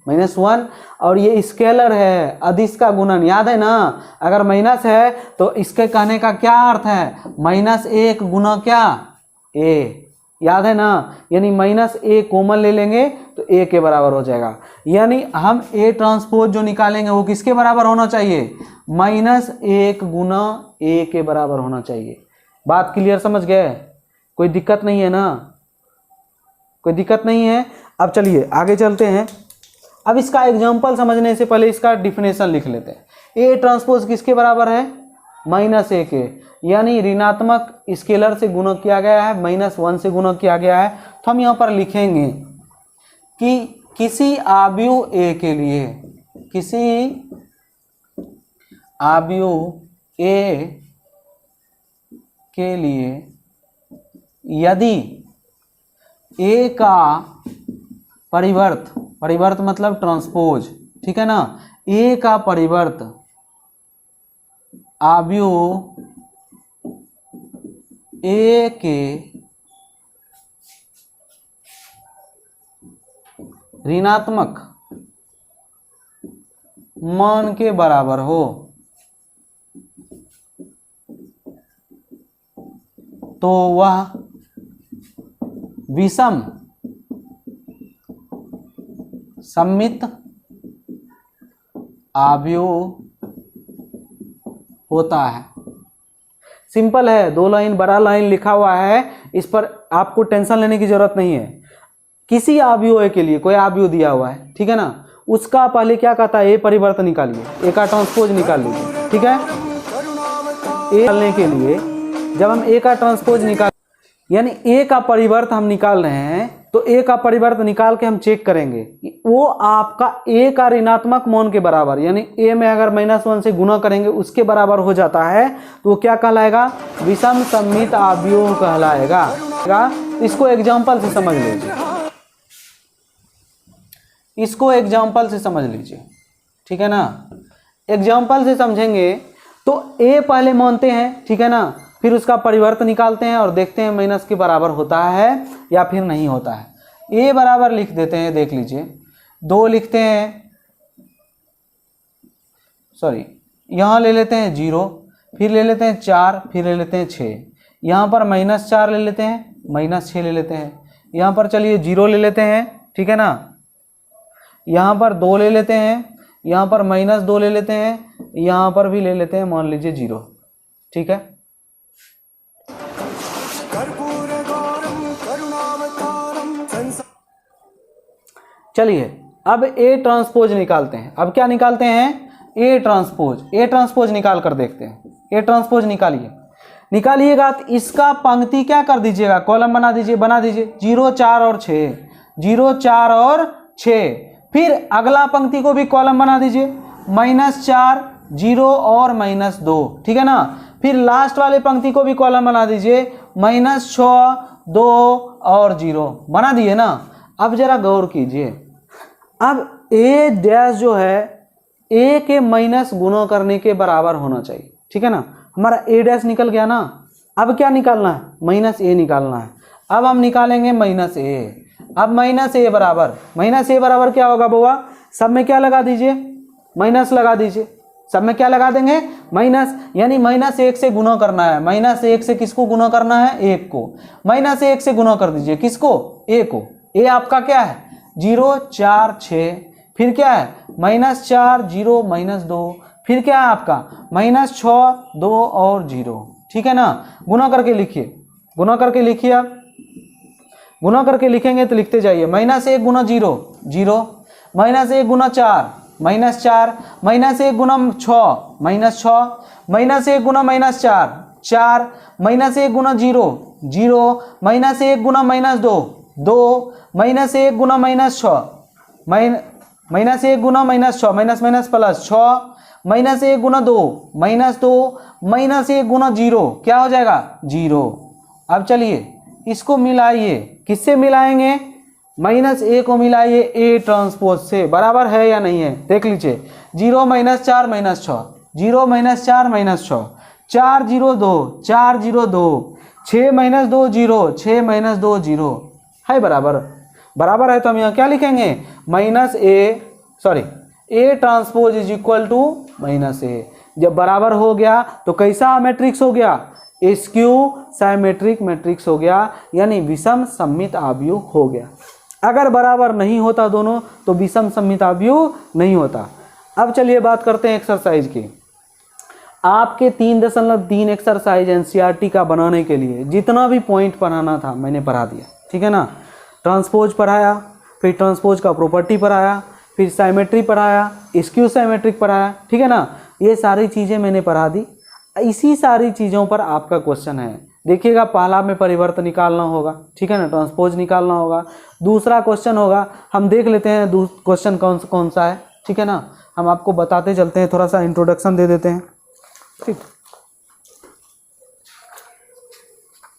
-1, और ये स्केलर है, अदिश का गुणन, याद है ना। अगर माइनस है तो इसके कहने का क्या अर्थ है, -1 गुना क्या, ए, याद है ना। यानी -a कॉमन ले लेंगे तो a के बराबर हो जाएगा। यानी हम a ट्रांसपोज जो निकालेंगे वो किसके बराबर होना चाहिए, -1 गुना a के बराबर होना चाहिए। बात क्लियर, समझ गए, कोई दिक्कत नहीं है ना, कोई दिक्कत नहीं है। अब चलिए आगे चलते हैं। अब इसका एग्जाम्पल समझने से पहले इसका डिफिनेशन लिख लेते हैं। a ट्रांसपोज किसके बराबर है, -a के, यानी ऋणात्मक स्केलर से गुणा किया गया है, -1 से गुणा किया गया है। तो हम यहाँ पर लिखेंगे कि किसी आव्यूह ए के लिए, किसी आव्यूह ए के लिए यदि ए का परिवर्त मतलब ट्रांसपोज, ठीक है ना, ए का परिवर्त आव्यूह ए के ऋणात्मक मान के बराबर हो तो वह विषम सममित आव्यूह होता है। सिंपल है, 2 लाइन बड़ा लाइन लिखा हुआ है, इस पर आपको टेंशन लेने की जरूरत नहीं है। किसी आव्यूह के लिए कोई आव्यूह दिया हुआ है, ठीक है ना, उसका पहले क्या कहता है, ए परिवर्तन निकालिए, ए का ट्रांसपोज निकाल लीजिए। ठीक है, ए निकालने के लिए जब हम ए का ट्रांसपोज निकाल यानी ए का परिवर्त हम निकाल रहे हैं, तो ए का परिवर्त निकाल के हम चेक करेंगे कि वो आपका ए का ऋणात्मक मान के बराबर, यानी ए में अगर -1 से गुणा करेंगे उसके बराबर हो जाता है, तो वो क्या कहलाएगा, विषम सममित आव्यूह कहलाएगा। इसको एग्जाम्पल से समझ लीजिए, इसको एग्जाम्पल से समझ लीजिए, ठीक है ना। एग्जाम्पल से समझेंगे तो ए पहले मानते हैं, ठीक है ना, फिर उसका परिवर्त निकालते हैं और देखते हैं माइनस के बराबर होता है या फिर नहीं होता है। ए बराबर लिख देते हैं, देख लीजिए 2 लिखते हैं, सॉरी यहाँ ले लेते हैं 0, फिर ले लेते हैं 4, फिर ले लेते हैं 6, यहाँ पर -4 ले लेते हैं, -6 ले लेते हैं, यहाँ पर चलिए 0 ले लेते हैं, ठीक है ना, यहाँ पर 2 ले लेते हैं, यहाँ पर -2 ले लेते हैं, यहाँ पर भी ले लेते हैं मान लीजिए 0, ठीक है। चलिए अब ए ट्रांसपोज निकालते हैं। अब क्या निकालते हैं? A transpose. ए ट्रांसपोज निकाल कर देखते हैं। ए ट्रांसपोज निकालिएगा तो इसका पंक्ति क्या कर दीजिएगा, कॉलम बना दीजिए, 0 4 और 6, 0 4 और 6। फिर अगला पंक्ति को भी कॉलम बना दीजिए, -4 0 और -2, ठीक है ना। फिर लास्ट वाले पंक्ति को भी कॉलम बना दीजिए, -6 2 और 0, बना दिए ना। अब जरा गौर कीजिए, अब ए डैश जो है ए के माइनस गुणा करने के बराबर होना चाहिए, ठीक है ना। हमारा ए डैश निकल गया ना। अब क्या निकालना है? -a निकालना है। अब हम निकालेंगे -a। अब -a बराबर क्या होगा बुआ? सब में क्या लगा दीजिए? माइनस लगा दीजिए। सब में क्या लगा देंगे? माइनस, यानी -1 से गुणा करना है। -1 से किसको गुणा करना है? 1 को। -1 से गुणा कर दीजिए, किसको? a को। a आपका क्या है? 0 4 6, फिर क्या है? -4 0 -2, फिर क्या है आपका? -6 2 और 0, ठीक है ना। गुणा करके लिखिए, गुणा करके लिखिए। आप गुणा करके लिखेंगे तो लिखते जाइए, -1 गुना 0 0, -1 गुना 4 -4, -1 गुना 6 -6, -1 गुना -4 4, -1 गुना 0 0, -1 गुना -2 2, -1 गुना -6 -1 गुना -6 माइनस प्लस 6, -1 गुना 2 -2, -1 गुना 0 क्या हो जाएगा? 0। अब चलिए इसको मिलाइए, किससे मिलाएंगे? -a को मिलाइए ए ट्रांसपोज से, बराबर है या नहीं है? देख लीजिए, 0 -4 -6, 0 -4 -6, 4 0 2 4 0 2, 6 -2 0 6 -2 0 है बराबर। बराबर है तो हम यहाँ क्या लिखेंगे? A transpose is equal to -a। जब बराबर हो गया तो कैसा मैट्रिक्स हो गया? स्क्यू साइमेट्रिक मैट्रिक्स हो गया, यानी विषम सममित आव्यूह हो गया। अगर बराबर नहीं होता दोनों तो विषम सममित आव्यूह नहीं होता। अब चलिए बात करते हैं एक्सरसाइज की। आपके 3.3 एक्सरसाइज एनसीईआरटी का बनाने के लिए जितना भी पॉइंट पढ़ाना था मैंने पढ़ा दिया, ठीक है ना। ट्रांसपोज पढ़ाया, फिर ट्रांसपोज का प्रॉपर्टी पढ़ाया, फिर साइमेट्री पढ़ाया, स्क्यू साइमेट्रिक पढ़ाया, ठीक है ना। ये सारी चीज़ें मैंने पढ़ा दी। इसी सारी चीज़ों पर आपका क्वेश्चन है। देखिएगा, पहला में परिवर्तन निकालना होगा, ठीक है ना, ट्रांसपोज निकालना होगा। दूसरा क्वेश्चन होगा, हम देख लेते हैं क्वेश्चन कौन सा है, ठीक है ना। हम आपको बताते चलते हैं, थोड़ा सा इंट्रोडक्शन दे देते हैं, ठीक।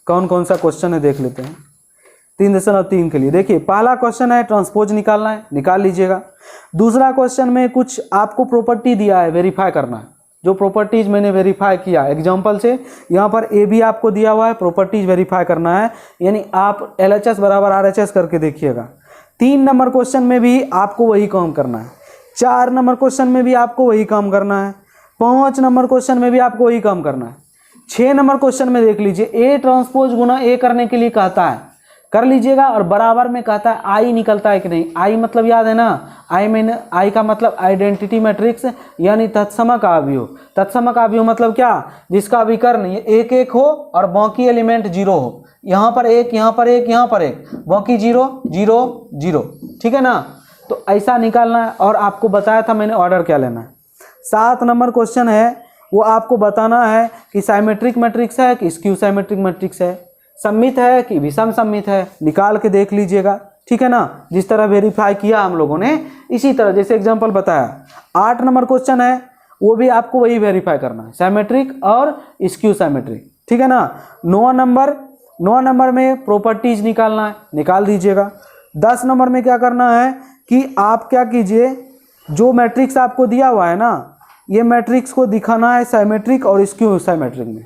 कौन सा क्वेश्चन है देख लेते हैं 3.3 के लिए। देखिए, पहला क्वेश्चन है ट्रांसपोज निकालना है, निकाल लीजिएगा। दूसरा क्वेश्चन में कुछ आपको प्रॉपर्टी दिया है, वेरीफाई करना है। जो प्रॉपर्टीज मैंने वेरीफाई किया एग्जांपल से, यहाँ पर ए भी आपको दिया हुआ है, प्रॉपर्टीज वेरीफाई करना है, यानी आप LHS बराबर RHS करके देखिएगा। 3 नंबर क्वेश्चन में भी आपको वही काम करना है, 4 नंबर क्वेश्चन में भी आपको वही काम करना है, 5 नंबर क्वेश्चन में भी आपको वही काम करना है। 6 नंबर क्वेश्चन में देख लीजिए, ए ट्रांसपोज गुना ए करने के लिए कहता है, कर लीजिएगा, और बराबर में कहता है आई निकलता है कि नहीं। आई मतलब याद है ना, आई का मतलब आइडेंटिटी मैट्रिक्स, यानी तत्समक आव्यूह। तत्समक आव्यूह मतलब क्या? जिसका विकर्ण एक एक हो और बाकी एलिमेंट 0 हो। यहाँ पर एक, यहाँ पर एक, यहाँ पर एक, बाकी 0 0 0, ठीक है ना। तो ऐसा निकालना है, और आपको बताया था मैंने ऑर्डर क्या लेना है। 7 नंबर क्वेश्चन है, वो आपको बताना है कि साइमेट्रिक मैट्रिक्स है कि स्क्यू साइमेट्रिक मैट्रिक्स है, सममित है कि विषम सममित है, निकाल के देख लीजिएगा, ठीक है ना। जिस तरह वेरीफाई किया हम लोगों ने, इसी तरह जैसे एग्जांपल बताया। 8 नंबर क्वेश्चन है, वो भी आपको वही वेरीफाई करना है, साइमेट्रिक और स्क्यू साइमेट्रिक, ठीक है ना। 9 नंबर में प्रॉपर्टीज निकालना है, निकाल दीजिएगा। 10 नंबर में क्या करना है कि आप क्या कीजिए, जो मैट्रिक्स आपको दिया हुआ है ना, ये मैट्रिक्स को दिखाना है सिमेट्रिक और स्क्यू सिमेट्रिक में।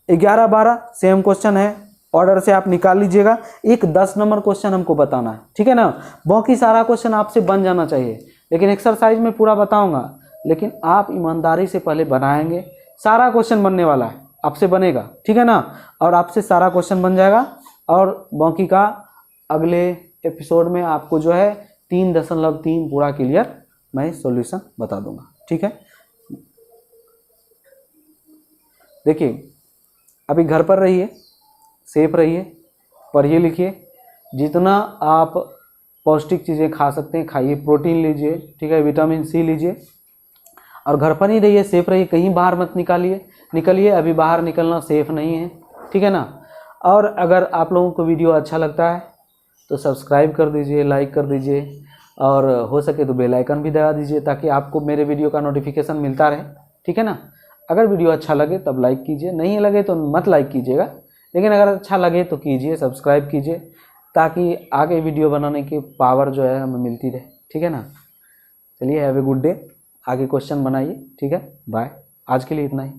11 12 सेम क्वेश्चन है, ऑर्डर से आप निकाल लीजिएगा। एक 10 नंबर क्वेश्चन हमको बताना है, ठीक है ना। बाकी सारा क्वेश्चन आपसे बन जाना चाहिए, लेकिन एक्सरसाइज में पूरा बताऊंगा, लेकिन आप ईमानदारी से पहले बनाएंगे। सारा क्वेश्चन बनने वाला है, आपसे बनेगा, ठीक है ना। और आपसे सारा क्वेश्चन बन जाएगा, और बाकी का अगले एपिसोड में आपको जो है 3.3 पूरा क्लियर मैं सॉल्यूशन बता दूंगा, ठीक है। देखिए, अभी घर पर रहिए, सेफ रहिए, पढ़िए लिखिए, जितना आप पौष्टिक चीज़ें खा सकते हैं खाइए, प्रोटीन लीजिए, ठीक है, विटामिन सी लीजिए, और घर पर ही रहिए, सेफ रहिए, कहीं बाहर मत निकलिए, अभी बाहर निकलना सेफ नहीं है, ठीक है ना। और अगर आप लोगों को वीडियो अच्छा लगता है तो सब्सक्राइब कर दीजिए, लाइक कर दीजिए, और हो सके तो बेल आइकन भी दबा दीजिए, ताकि आपको मेरे वीडियो का नोटिफिकेशन मिलता रहे, ठीक है ना। अगर वीडियो अच्छा लगे तब लाइक कीजिए, नहीं लगे तो मत लाइक कीजिएगा, लेकिन अगर अच्छा लगे तो कीजिए, सब्सक्राइब कीजिए, ताकि आगे वीडियो बनाने की पावर जो है हमें मिलती रहे, ठीक है ना। चलिए, हैव ए गुड डे, आगे क्वेश्चन बनाइए, ठीक है, बाय। आज के लिए इतना ही।